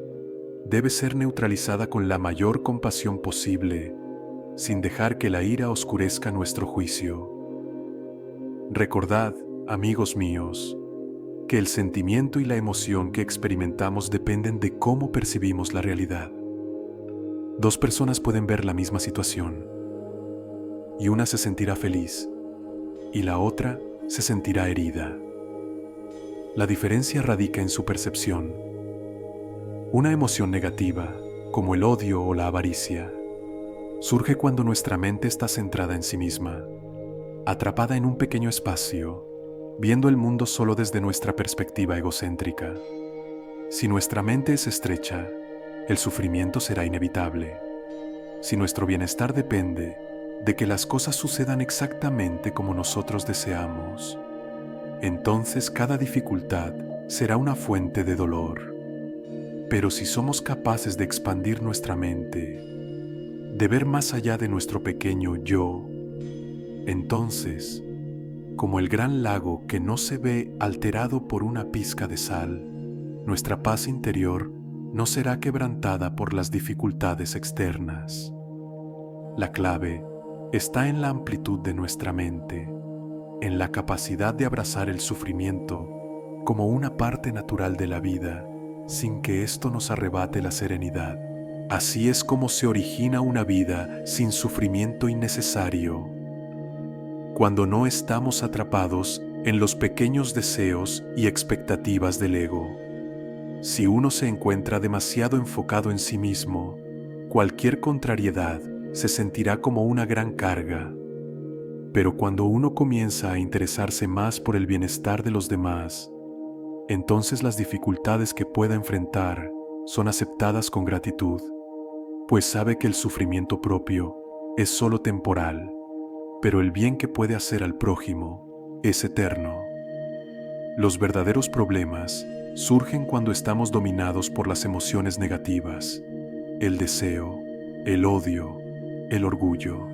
debe ser neutralizada con la mayor compasión posible, sin dejar que la ira oscurezca nuestro juicio. Recordad, amigos míos, que el sentimiento y la emoción que experimentamos dependen de cómo percibimos la realidad. Dos personas pueden ver la misma situación, y una se sentirá feliz, y la otra se sentirá herida. La diferencia radica en su percepción. Una emoción negativa, como el odio o la avaricia, surge cuando nuestra mente está centrada en sí misma, atrapada en un pequeño espacio, viendo el mundo solo desde nuestra perspectiva egocéntrica. Si nuestra mente es estrecha, el sufrimiento será inevitable. Si nuestro bienestar depende de que las cosas sucedan exactamente como nosotros deseamos, entonces cada dificultad será una fuente de dolor. Pero si somos capaces de expandir nuestra mente, de ver más allá de nuestro pequeño yo, entonces, como el gran lago que no se ve alterado por una pizca de sal, nuestra paz interior no será quebrantada por las dificultades externas. La clave está en la amplitud de nuestra mente, en la capacidad de abrazar el sufrimiento como una parte natural de la vida, sin que esto nos arrebate la serenidad. Así es como se origina una vida sin sufrimiento innecesario. Cuando no estamos atrapados en los pequeños deseos y expectativas del ego. Si uno se encuentra demasiado enfocado en sí mismo, cualquier contrariedad se sentirá como una gran carga. Pero cuando uno comienza a interesarse más por el bienestar de los demás, entonces las dificultades que pueda enfrentar son aceptadas con gratitud, pues sabe que el sufrimiento propio es solo temporal, pero el bien que puede hacer al prójimo es eterno. Los verdaderos problemas surgen cuando estamos dominados por las emociones negativas, el deseo, el odio, el orgullo.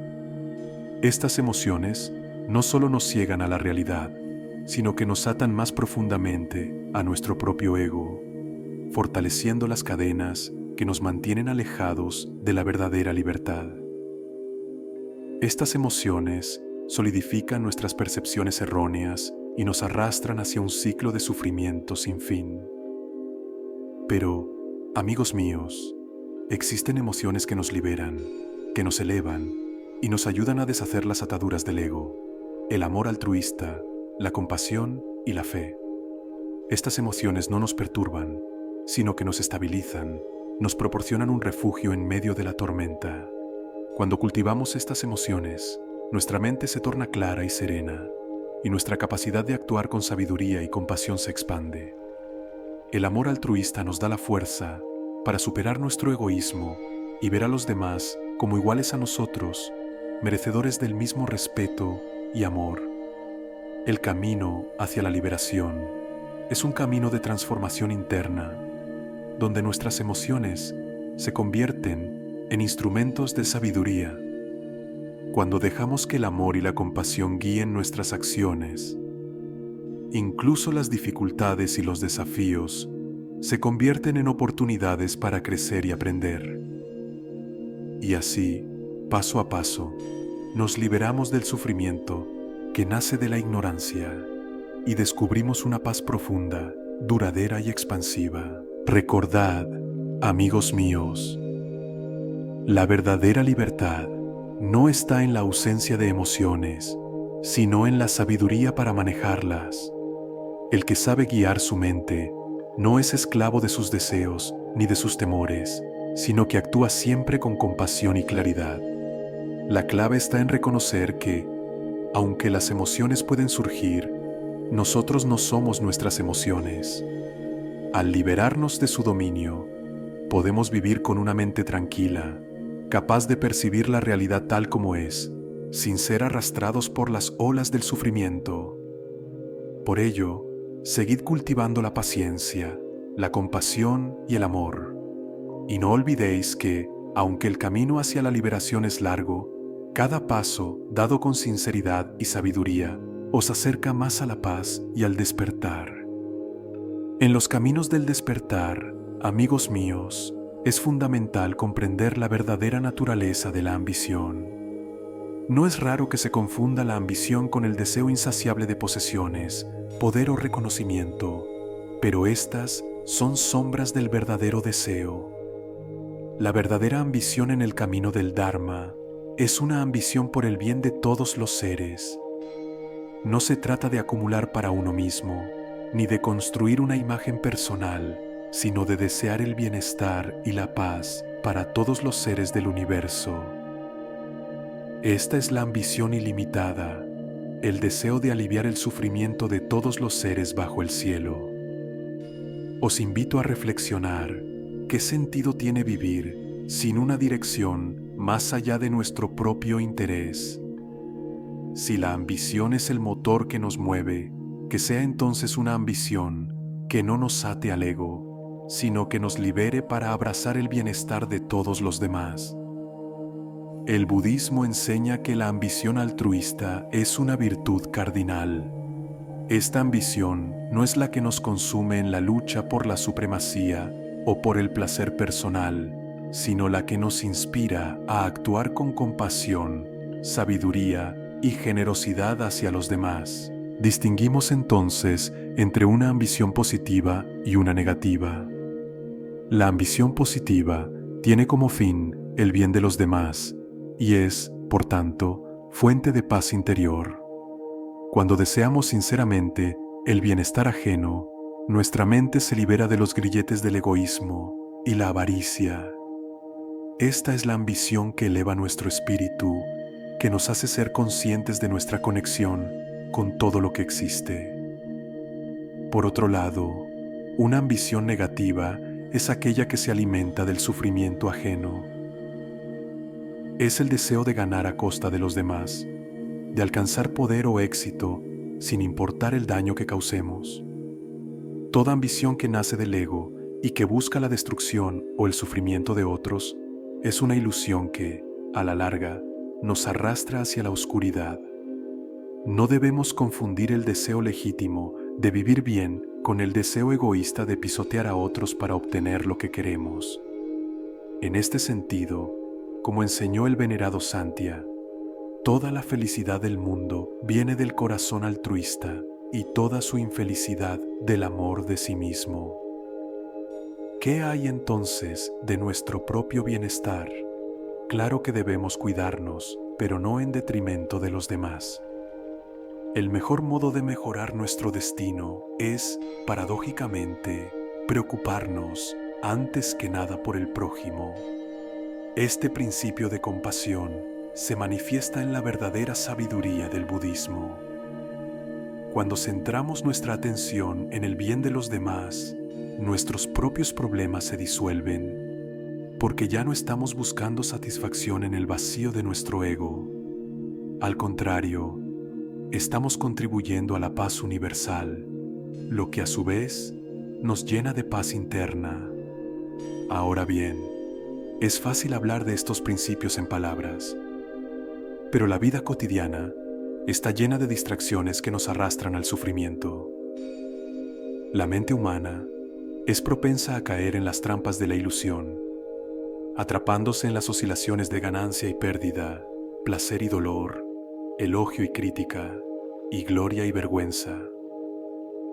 Estas emociones no solo nos ciegan a la realidad, sino que nos atan más profundamente a nuestro propio ego, fortaleciendo las cadenas que nos mantienen alejados de la verdadera libertad. Estas emociones solidifican nuestras percepciones erróneas y nos arrastran hacia un ciclo de sufrimiento sin fin. Pero, amigos míos, existen emociones que nos liberan, que nos elevan y nos ayudan a deshacer las ataduras del ego, el amor altruista, la compasión y la fe. Estas emociones no nos perturban, sino que nos estabilizan, nos proporcionan un refugio en medio de la tormenta. Cuando cultivamos estas emociones, nuestra mente se torna clara y serena, y nuestra capacidad de actuar con sabiduría y compasión se expande. El amor altruista nos da la fuerza para superar nuestro egoísmo y ver a los demás como iguales a nosotros, merecedores del mismo respeto y amor. El camino hacia la liberación es un camino de transformación interna, donde nuestras emociones se convierten en instrumentos de sabiduría. Cuando dejamos que el amor y la compasión guíen nuestras acciones, incluso las dificultades y los desafíos se convierten en oportunidades para crecer y aprender. Y así, paso a paso, nos liberamos del sufrimiento que nace de la ignorancia y descubrimos una paz profunda, duradera y expansiva. Recordad, amigos míos, la verdadera libertad no está en la ausencia de emociones, sino en la sabiduría para manejarlas. El que sabe guiar su mente no es esclavo de sus deseos ni de sus temores, sino que actúa siempre con compasión y claridad. La clave está en reconocer que, aunque las emociones pueden surgir, nosotros no somos nuestras emociones. Al liberarnos de su dominio, podemos vivir con una mente tranquila, capaz de percibir la realidad tal como es, sin ser arrastrados por las olas del sufrimiento. Por ello, seguid cultivando la paciencia, la compasión y el amor. Y no olvidéis que, aunque el camino hacia la liberación es largo, cada paso, dado con sinceridad y sabiduría, os acerca más a la paz y al despertar. En los caminos del despertar, amigos míos, es fundamental comprender la verdadera naturaleza de la ambición. No es raro que se confunda la ambición con el deseo insaciable de posesiones, poder o reconocimiento, pero estas son sombras del verdadero deseo. La verdadera ambición en el camino del Dharma es una ambición por el bien de todos los seres. No se trata de acumular para uno mismo, ni de construir una imagen personal, sino de desear el bienestar y la paz para todos los seres del universo. Esta es la ambición ilimitada, el deseo de aliviar el sufrimiento de todos los seres bajo el cielo. Os invito a reflexionar qué sentido tiene vivir sin una dirección más allá de nuestro propio interés. Si la ambición es el motor que nos mueve, Que sea entonces una ambición que no nos ate al ego, sino que nos libere para abrazar el bienestar de todos los demás. El budismo enseña que la ambición altruista es una virtud cardinal. Esta ambición no es la que nos consume en la lucha por la supremacía o por el placer personal, sino la que nos inspira a actuar con compasión, sabiduría y generosidad hacia los demás. Distinguimos entonces entre una ambición positiva y una negativa. La ambición positiva tiene como fin el bien de los demás y es, por tanto, fuente de paz interior. Cuando deseamos sinceramente el bienestar ajeno, nuestra mente se libera de los grilletes del egoísmo y la avaricia. Esta es la ambición que eleva nuestro espíritu, que nos hace ser conscientes de nuestra conexión con todo lo que existe. Por otro lado, una ambición negativa es aquella que se alimenta del sufrimiento ajeno. Es el deseo de ganar a costa de los demás, de alcanzar poder o éxito sin importar el daño que causemos. Toda ambición que nace del ego y que busca la destrucción o el sufrimiento de otros es una ilusión que, a la larga, nos arrastra hacia la oscuridad. No debemos confundir el deseo legítimo de vivir bien con el deseo egoísta de pisotear a otros para obtener lo que queremos. En este sentido, como enseñó el venerado Santia, toda la felicidad del mundo viene del corazón altruista y toda su infelicidad del amor de sí mismo. ¿Qué hay entonces de nuestro propio bienestar? Claro que debemos cuidarnos, pero no en detrimento de los demás. El mejor modo de mejorar nuestro destino es, paradójicamente, preocuparnos antes que nada por el prójimo. Este principio de compasión se manifiesta en la verdadera sabiduría del budismo. Cuando centramos nuestra atención en el bien de los demás, nuestros propios problemas se disuelven, porque ya no estamos buscando satisfacción en el vacío de nuestro ego. Al contrario, estamos contribuyendo a la paz universal, lo que a su vez nos llena de paz interna. Ahora bien, es fácil hablar de estos principios en palabras, pero la vida cotidiana está llena de distracciones que nos arrastran al sufrimiento. La mente humana es propensa a caer en las trampas de la ilusión, atrapándose en las oscilaciones de ganancia y pérdida, placer y dolor, elogio y crítica, y gloria y vergüenza.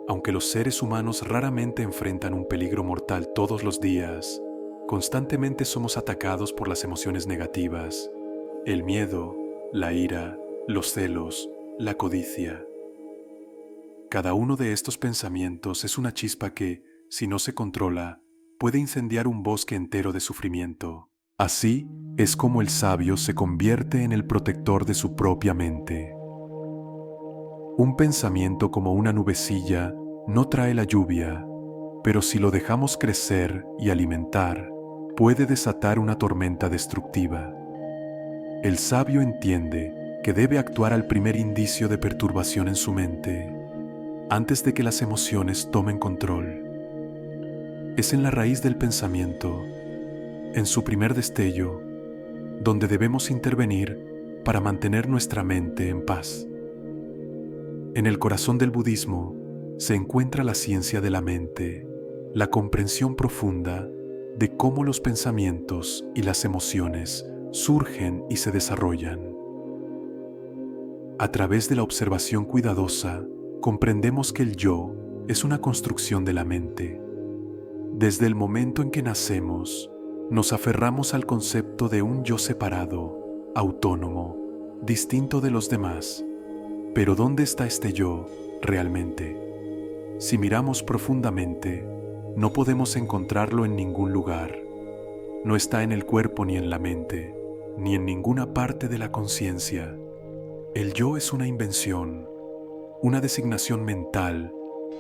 Aunque los seres humanos raramente enfrentan un peligro mortal todos los días, constantemente somos atacados por las emociones negativas, el miedo, la ira, los celos, la codicia. Cada uno de estos pensamientos es una chispa que, si no se controla, puede incendiar un bosque entero de sufrimiento. Así es como el sabio se convierte en el protector de su propia mente. Un pensamiento como una nubecilla no trae la lluvia, pero si lo dejamos crecer y alimentar, puede desatar una tormenta destructiva. El sabio entiende que debe actuar al primer indicio de perturbación en su mente, antes de que las emociones tomen control. Es en la raíz del pensamiento, en su primer destello, donde debemos intervenir para mantener nuestra mente en paz. En el corazón del budismo se encuentra la ciencia de la mente, la comprensión profunda de cómo los pensamientos y las emociones surgen y se desarrollan. A través de la observación cuidadosa, comprendemos que el yo es una construcción de la mente. Desde el momento en que nacemos, nos aferramos al concepto de un yo separado, autónomo, distinto de los demás. Pero ¿dónde está este yo realmente? Si miramos profundamente, no podemos encontrarlo en ningún lugar. No está en el cuerpo ni en la mente, ni en ninguna parte de la conciencia. El yo es una invención, una designación mental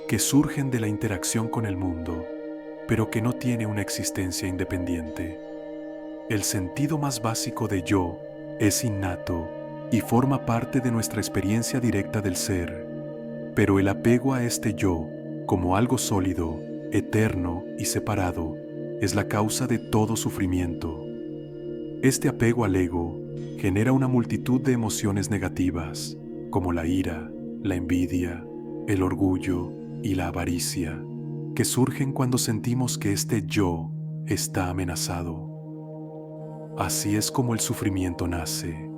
que surgen de la interacción con el mundo, pero que no tiene una existencia independiente. El sentido más básico de yo es innato y forma parte de nuestra experiencia directa del ser. Pero el apego a este yo, como algo sólido, eterno y separado, es la causa de todo sufrimiento. Este apego al ego genera una multitud de emociones negativas, como la ira, la envidia, el orgullo y la avaricia, que surgen cuando sentimos que este yo está amenazado. Así es como el sufrimiento nace,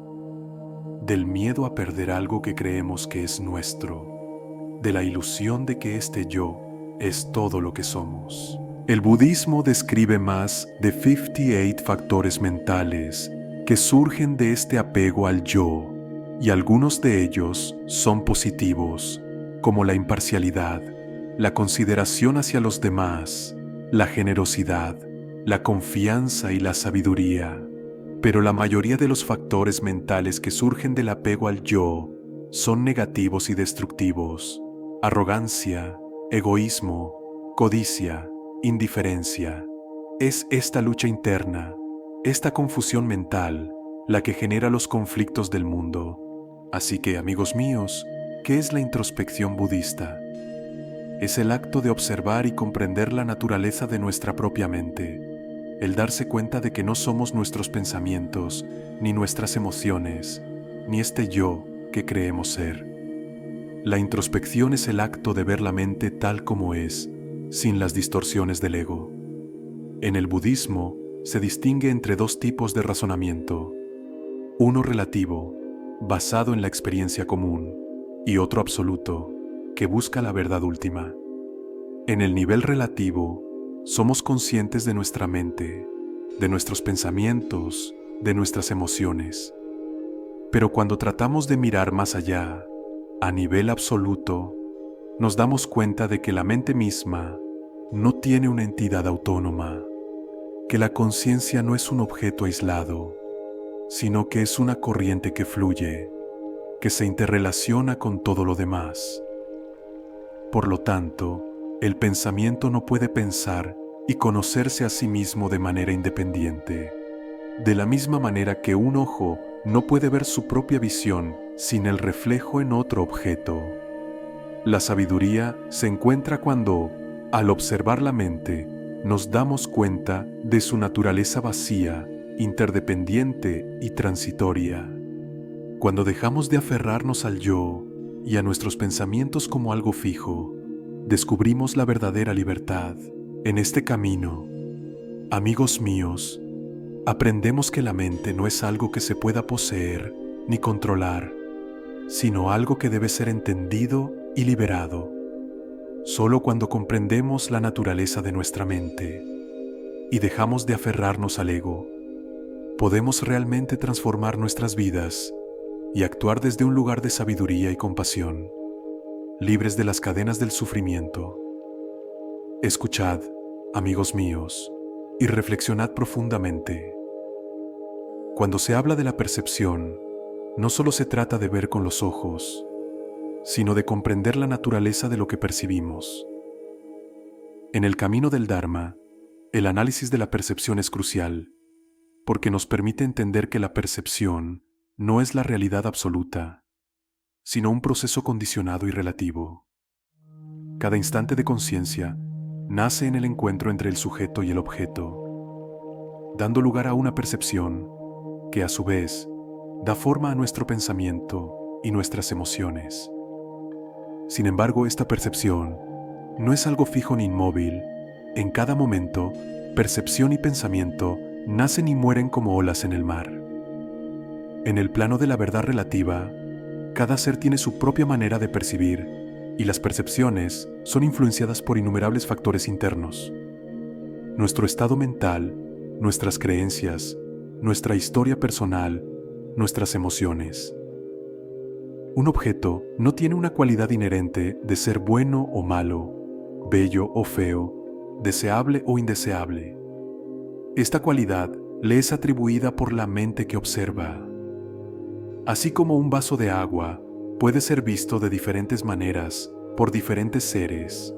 del miedo a perder algo que creemos que es nuestro, de la ilusión de que este yo es todo lo que somos. El budismo describe más de 58 factores mentales que surgen de este apego al yo, y algunos de ellos son positivos, como la imparcialidad, la consideración hacia los demás, la generosidad, la confianza y la sabiduría. Pero la mayoría de los factores mentales que surgen del apego al yo son negativos y destructivos: arrogancia, egoísmo, codicia, indiferencia. Es esta lucha interna, esta confusión mental, la que genera los conflictos del mundo. Así que, amigos míos, ¿qué es la introspección budista? Es el acto de observar y comprender la naturaleza de nuestra propia mente, el darse cuenta de que no somos nuestros pensamientos, ni nuestras emociones, ni este yo que creemos ser. La introspección es el acto de ver la mente tal como es, sin las distorsiones del ego. En el budismo se distingue entre dos tipos de razonamiento: uno relativo, basado en la experiencia común, y otro absoluto, que busca la verdad última. En el nivel relativo, somos conscientes de nuestra mente, de nuestros pensamientos, de nuestras emociones. Pero cuando tratamos de mirar más allá, a nivel absoluto, nos damos cuenta de que la mente misma no tiene una entidad autónoma, que la conciencia no es un objeto aislado, sino que es una corriente que fluye, que se interrelaciona con todo lo demás. Por lo tanto, el pensamiento no puede pensar y conocerse a sí mismo de manera independiente, de la misma manera que un ojo no puede ver su propia visión sin el reflejo en otro objeto. La sabiduría se encuentra cuando, al observar la mente, nos damos cuenta de su naturaleza vacía, interdependiente y transitoria. Cuando dejamos de aferrarnos al yo y a nuestros pensamientos como algo fijo, descubrimos la verdadera libertad. En este camino, amigos míos, aprendemos que la mente no es algo que se pueda poseer ni controlar, sino algo que debe ser entendido y liberado. Solo cuando comprendemos la naturaleza de nuestra mente y dejamos de aferrarnos al ego, podemos realmente transformar nuestras vidas y actuar desde un lugar de sabiduría y compasión, libres de las cadenas del sufrimiento. Escuchad, amigos míos, y reflexionad profundamente. Cuando se habla de la percepción, no solo se trata de ver con los ojos, sino de comprender la naturaleza de lo que percibimos. En el camino del Dharma, el análisis de la percepción es crucial, porque nos permite entender que la percepción no es la realidad absoluta, sino un proceso condicionado y relativo. Cada instante de conciencia nace en el encuentro entre el sujeto y el objeto, dando lugar a una percepción que, a su vez, da forma a nuestro pensamiento y nuestras emociones. Sin embargo, esta percepción no es algo fijo ni inmóvil. En cada momento, percepción y pensamiento nacen y mueren como olas en el mar. En el plano de la verdad relativa, cada ser tiene su propia manera de percibir, y las percepciones son influenciadas por innumerables factores internos. Nuestro estado mental, nuestras creencias, nuestra historia personal, nuestras emociones. Un objeto no tiene una cualidad inherente de ser bueno o malo, bello o feo, deseable o indeseable. Esta cualidad le es atribuida por la mente que observa. Así como un vaso de agua puede ser visto de diferentes maneras por diferentes seres,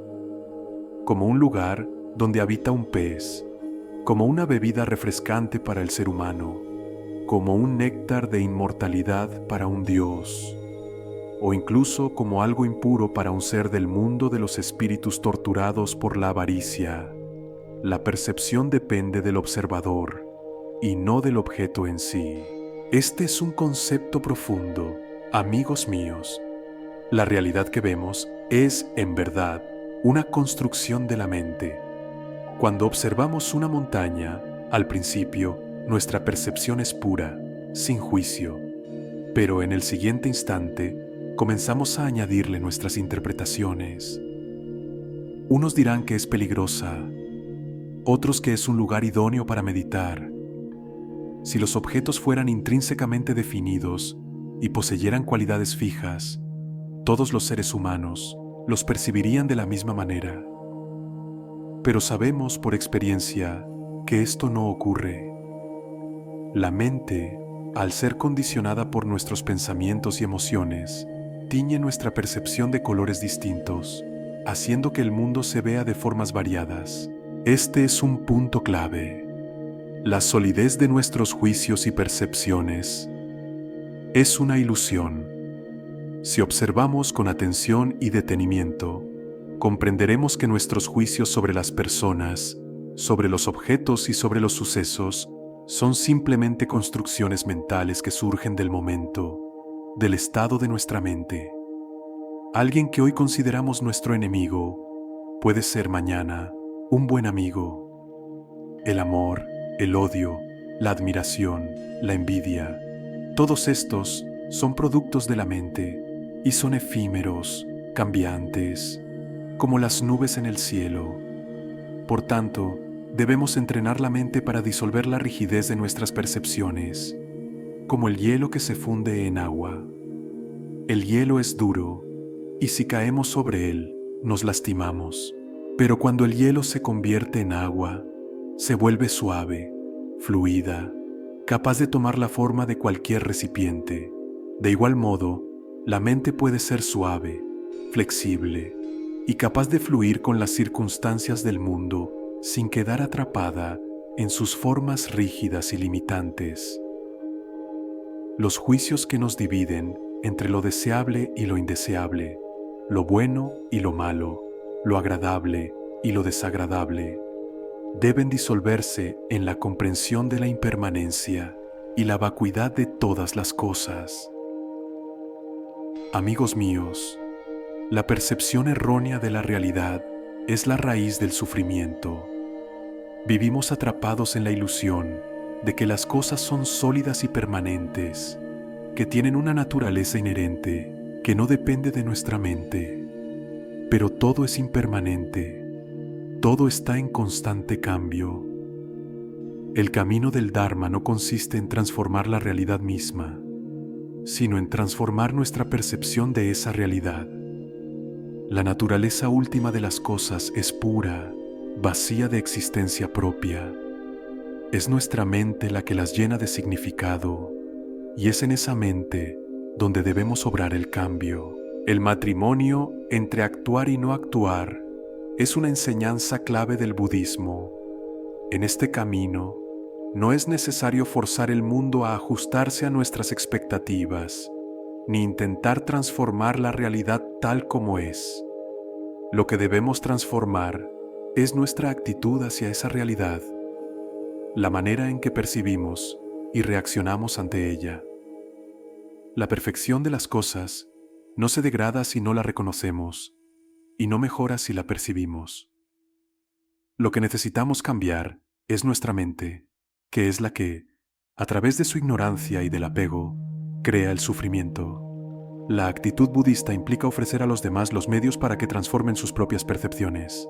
como un lugar donde habita un pez, como una bebida refrescante para el ser humano, como un néctar de inmortalidad para un dios. o incluso como algo impuro para un ser del mundo de los espíritus torturados por la avaricia. La percepción depende del observador y no del objeto en sí. Este es un concepto profundo, amigos míos. La realidad que vemos es, en verdad, una construcción de la mente. Cuando observamos una montaña, al principio, nuestra percepción es pura, sin juicio. Pero en el siguiente instante, comenzamos a añadirle nuestras interpretaciones. Unos dirán que es peligrosa, otros que es un lugar idóneo para meditar. Si los objetos fueran intrínsecamente definidos y poseyeran cualidades fijas, todos los seres humanos los percibirían de la misma manera. Pero sabemos por experiencia que esto no ocurre. La mente, al ser condicionada por nuestros pensamientos y emociones, tiñe nuestra percepción de colores distintos, haciendo que el mundo se vea de formas variadas. Este es un punto clave. La solidez de nuestros juicios y percepciones es una ilusión. Si observamos con atención y detenimiento, comprenderemos que nuestros juicios sobre las personas, sobre los objetos y sobre los sucesos son simplemente construcciones mentales que surgen del momento, del estado de nuestra mente. Alguien que hoy consideramos nuestro enemigo puede ser mañana un buen amigo. El amor, el odio, la admiración, la envidia, todos estos son productos de la mente y son efímeros, cambiantes, como las nubes en el cielo. Por tanto, debemos entrenar la mente para disolver la rigidez de nuestras percepciones, como el hielo que se funde en agua. El hielo es duro, y si caemos sobre él, nos lastimamos. Pero cuando el hielo se convierte en agua, se vuelve suave, fluida, capaz de tomar la forma de cualquier recipiente. De igual modo, la mente puede ser suave, flexible y capaz de fluir con las circunstancias del mundo sin quedar atrapada en sus formas rígidas y limitantes. Los juicios que nos dividen entre lo deseable y lo indeseable, lo bueno y lo malo, lo agradable y lo desagradable, deben disolverse en la comprensión de la impermanencia y la vacuidad de todas las cosas. Amigos míos, la percepción errónea de la realidad es la raíz del sufrimiento. Vivimos atrapados en la ilusión de que las cosas son sólidas y permanentes, que tienen una naturaleza inherente que no depende de nuestra mente. Pero todo es impermanente, todo está en constante cambio. El camino del Dharma no consiste en transformar la realidad misma, sino en transformar nuestra percepción de esa realidad. La naturaleza última de las cosas es pura, vacía de existencia propia. Es nuestra mente la que las llena de significado, y es en esa mente donde debemos obrar el cambio. El matrimonio entre actuar y no actuar es una enseñanza clave del budismo. En este camino, no es necesario forzar el mundo a ajustarse a nuestras expectativas, ni intentar transformar la realidad tal como es. Lo que debemos transformar es nuestra actitud hacia esa realidad, la manera en que percibimos y reaccionamos ante ella. La perfección de las cosas no se degrada si no la reconocemos, y no mejora si la percibimos. Lo que necesitamos cambiar es nuestra mente, que es la que, a través de su ignorancia y del apego, crea el sufrimiento. La actitud budista implica ofrecer a los demás los medios para que transformen sus propias percepciones.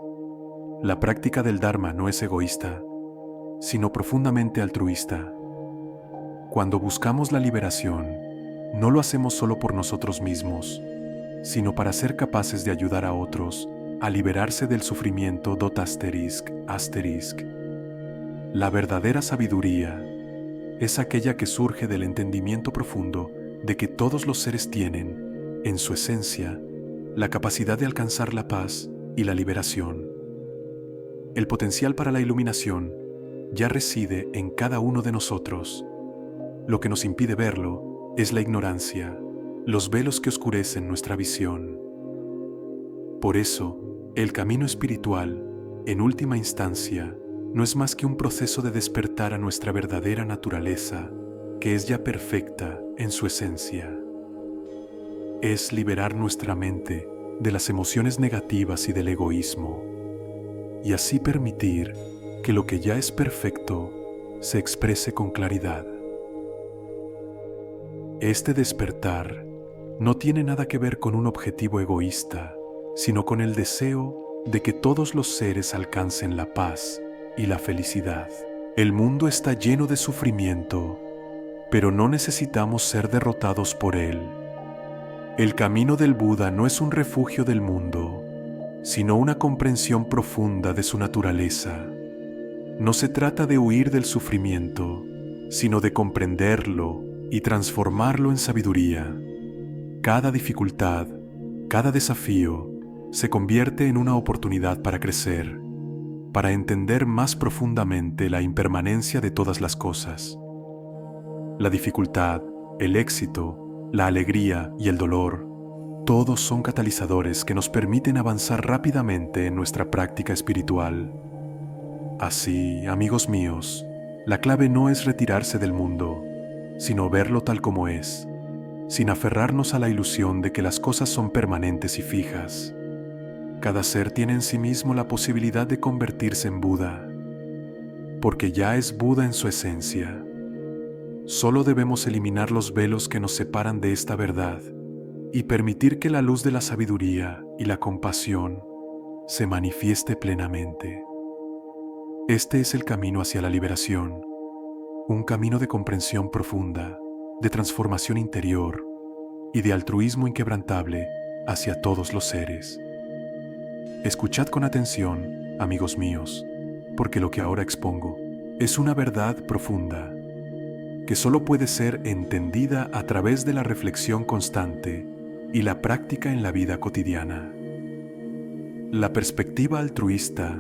La práctica del Dharma no es egoísta, sino profundamente altruista. Cuando buscamos la liberación, no lo hacemos solo por nosotros mismos, sino para ser capaces de ayudar a otros a liberarse del sufrimiento ***. La verdadera sabiduría es aquella que surge del entendimiento profundo de que todos los seres tienen, en su esencia, la capacidad de alcanzar la paz y la liberación. El potencial para la iluminación ya reside en cada uno de nosotros. Lo que nos impide verlo es la ignorancia. los velos que oscurecen nuestra visión. Por eso, el camino espiritual, en última instancia, no es más que un proceso de despertar a nuestra verdadera naturaleza, que es ya perfecta en su esencia. Es liberar nuestra mente de las emociones negativas y del egoísmo, y así permitir que lo que ya es perfecto se exprese con claridad. Este despertar no tiene nada que ver con un objetivo egoísta, sino con el deseo de que todos los seres alcancen la paz y la felicidad. El mundo está lleno de sufrimiento, pero no necesitamos ser derrotados por él. El camino del Buda no es un refugio del mundo, sino una comprensión profunda de su naturaleza. No se trata de huir del sufrimiento, sino de comprenderlo y transformarlo en sabiduría. Cada dificultad, cada desafío, se convierte en una oportunidad para crecer, para entender más profundamente la impermanencia de todas las cosas. La dificultad, el éxito, la alegría y el dolor, todos son catalizadores que nos permiten avanzar rápidamente en nuestra práctica espiritual. Así, amigos míos, la clave no es retirarse del mundo, sino verlo tal como es, sin aferrarnos a la ilusión de que las cosas son permanentes y fijas. Cada ser tiene en sí mismo la posibilidad de convertirse en Buda, porque ya es Buda en su esencia. Solo debemos eliminar los velos que nos separan de esta verdad y permitir que la luz de la sabiduría y la compasión se manifieste plenamente. Este es el camino hacia la liberación, un camino de comprensión profunda, de transformación interior y de altruismo inquebrantable hacia todos los seres. Escuchad con atención, amigos míos, porque lo que ahora expongo es una verdad profunda, que solo puede ser entendida a través de la reflexión constante y la práctica en la vida cotidiana. La perspectiva altruista,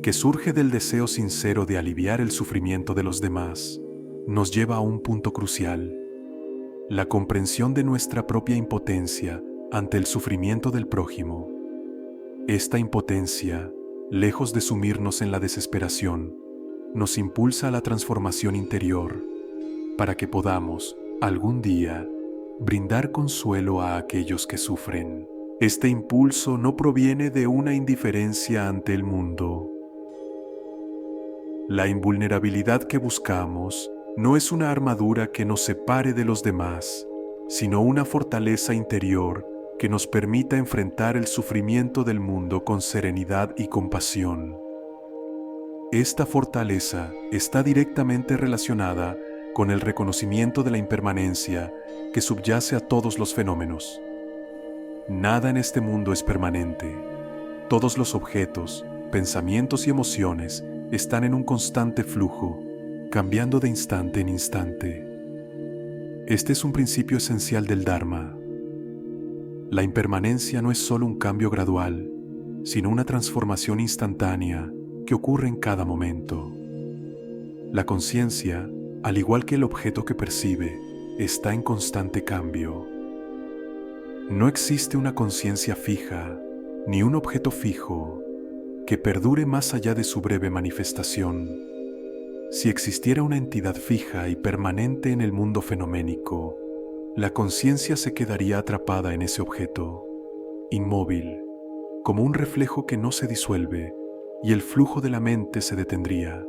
que surge del deseo sincero de aliviar el sufrimiento de los demás, nos lleva a un punto crucial: la comprensión de nuestra propia impotencia ante el sufrimiento del prójimo. Esta impotencia, lejos de sumirnos en la desesperación, nos impulsa a la transformación interior, para que podamos, algún día, brindar consuelo a aquellos que sufren. Este impulso no proviene de una indiferencia ante el mundo. La invulnerabilidad que buscamos no es una armadura que nos separe de los demás, sino una fortaleza interior que nos permita enfrentar el sufrimiento del mundo con serenidad y compasión. Esta fortaleza está directamente relacionada con el reconocimiento de la impermanencia que subyace a todos los fenómenos. Nada en este mundo es permanente. Todos los objetos, pensamientos y emociones están en un constante flujo, cambiando de instante en instante. Este es un principio esencial del Dharma. La impermanencia no es solo un cambio gradual, sino una transformación instantánea que ocurre en cada momento. La conciencia, al igual que el objeto que percibe, está en constante cambio. No existe una conciencia fija, ni un objeto fijo, que perdure más allá de su breve manifestación. Si existiera una entidad fija y permanente en el mundo fenoménico, la conciencia se quedaría atrapada en ese objeto, inmóvil, como un reflejo que no se disuelve, y el flujo de la mente se detendría.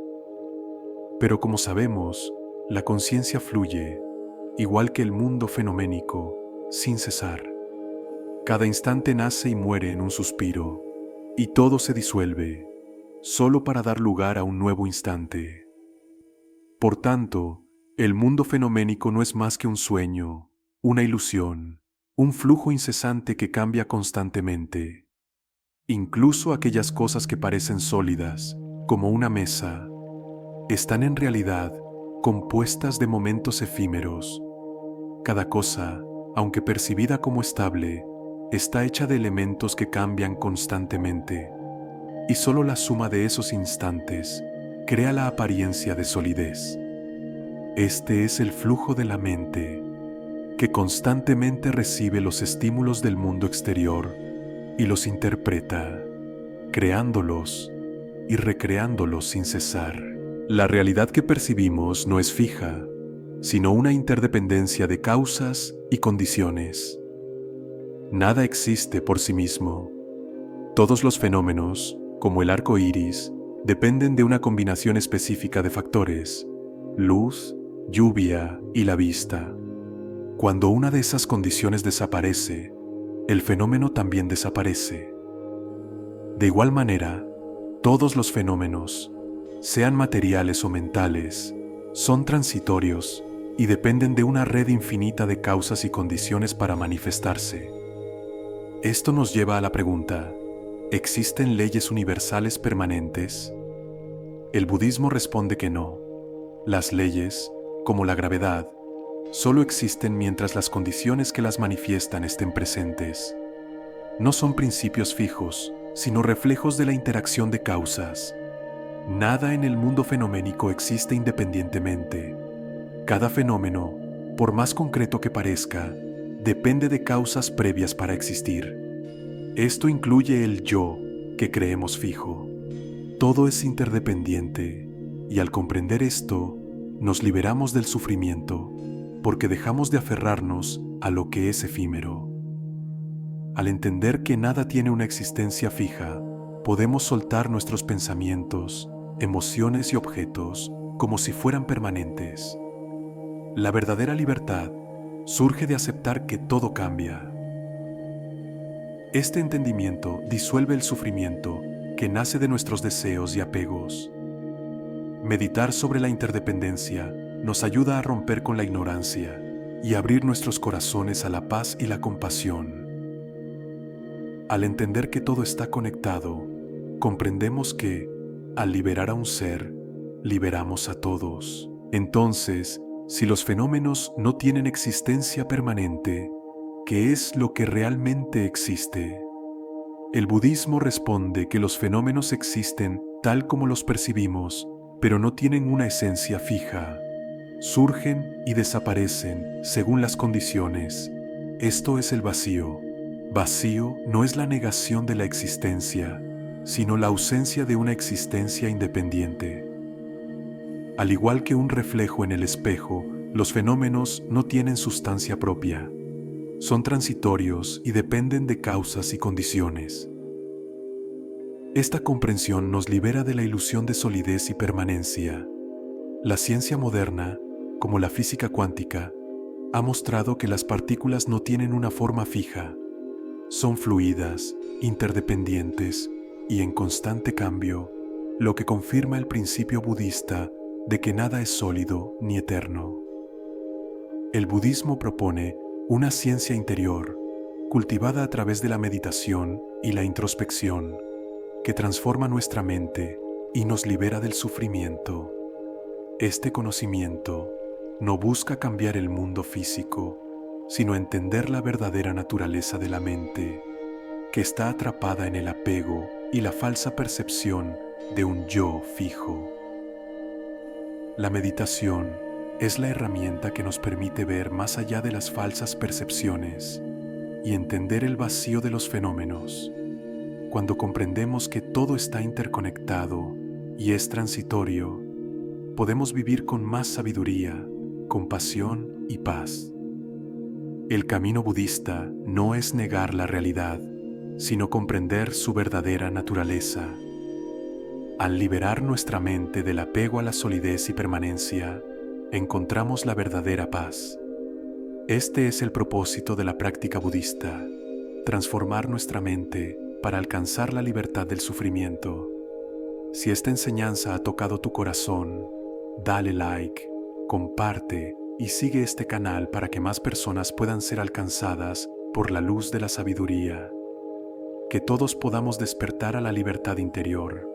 Pero como sabemos, la conciencia fluye, igual que el mundo fenoménico, sin cesar. Cada instante nace y muere en un suspiro, y todo se disuelve, solo para dar lugar a un nuevo instante. Por tanto, el mundo fenoménico no es más que un sueño, una ilusión, un flujo incesante que cambia constantemente. Incluso aquellas cosas que parecen sólidas, como una mesa, están en realidad compuestas de momentos efímeros. Cada cosa, aunque percibida como estable, está hecha de elementos que cambian constantemente, y solo la suma de esos instantes crea la apariencia de solidez. Este es el flujo de la mente, que constantemente recibe los estímulos del mundo exterior y los interpreta, creándolos y recreándolos sin cesar. La realidad que percibimos no es fija, sino una interdependencia de causas y condiciones. Nada existe por sí mismo. Todos los fenómenos, como el arco iris, dependen de una combinación específica de factores: luz, lluvia y la vista. Cuando una de esas condiciones desaparece, el fenómeno también desaparece. De igual manera, todos los fenómenos, sean materiales o mentales, son transitorios y dependen de una red infinita de causas y condiciones para manifestarse. Esto nos lleva a la pregunta: ¿existen leyes universales permanentes? El budismo responde que no. Las leyes, como la gravedad, solo existen mientras las condiciones que las manifiestan estén presentes. No son principios fijos, sino reflejos de la interacción de causas. Nada en el mundo fenoménico existe independientemente. Cada fenómeno, por más concreto que parezca, depende de causas previas para existir. Esto incluye el yo, que creemos fijo. Todo es interdependiente, y al comprender esto, nos liberamos del sufrimiento, porque dejamos de aferrarnos a lo que es efímero. Al entender que nada tiene una existencia fija, podemos soltar nuestros pensamientos, emociones y objetos como si fueran permanentes. La verdadera libertad surge de aceptar que todo cambia. Este entendimiento disuelve el sufrimiento que nace de nuestros deseos y apegos. Meditar sobre la interdependencia nos ayuda a romper con la ignorancia y abrir nuestros corazones a la paz y la compasión. Al entender que todo está conectado, comprendemos que, al liberar a un ser, liberamos a todos. Entonces, si los fenómenos no tienen existencia permanente, ¿qué es lo que realmente existe? El budismo responde que los fenómenos existen tal como los percibimos, pero no tienen una esencia fija. Surgen y desaparecen según las condiciones. Esto es el vacío. Vacío no es la negación de la existencia, sino la ausencia de una existencia independiente. Al igual que un reflejo en el espejo, los fenómenos no tienen sustancia propia. Son transitorios y dependen de causas y condiciones. Esta comprensión nos libera de la ilusión de solidez y permanencia. La ciencia moderna, como la física cuántica, ha mostrado que las partículas no tienen una forma fija. Son fluidas, interdependientes y en constante cambio, lo que confirma el principio budista de que nada es sólido ni eterno. El budismo propone una ciencia interior, cultivada a través de la meditación y la introspección, que transforma nuestra mente y nos libera del sufrimiento. Este conocimiento no busca cambiar el mundo físico, sino entender la verdadera naturaleza de la mente, que está atrapada en el apego y la falsa percepción de un yo fijo. La meditación es la herramienta que nos permite ver más allá de las falsas percepciones y entender el vacío de los fenómenos. Cuando comprendemos que todo está interconectado y es transitorio, podemos vivir con más sabiduría, compasión y paz. El camino budista no es negar la realidad, sino comprender su verdadera naturaleza. Al liberar nuestra mente del apego a la solidez y permanencia, encontramos la verdadera paz. Este es el propósito de la práctica budista: transformar nuestra mente para alcanzar la libertad del sufrimiento. Si esta enseñanza ha tocado tu corazón, dale like, comparte y sigue este canal para que más personas puedan ser alcanzadas por la luz de la sabiduría. Que todos podamos despertar a la libertad interior.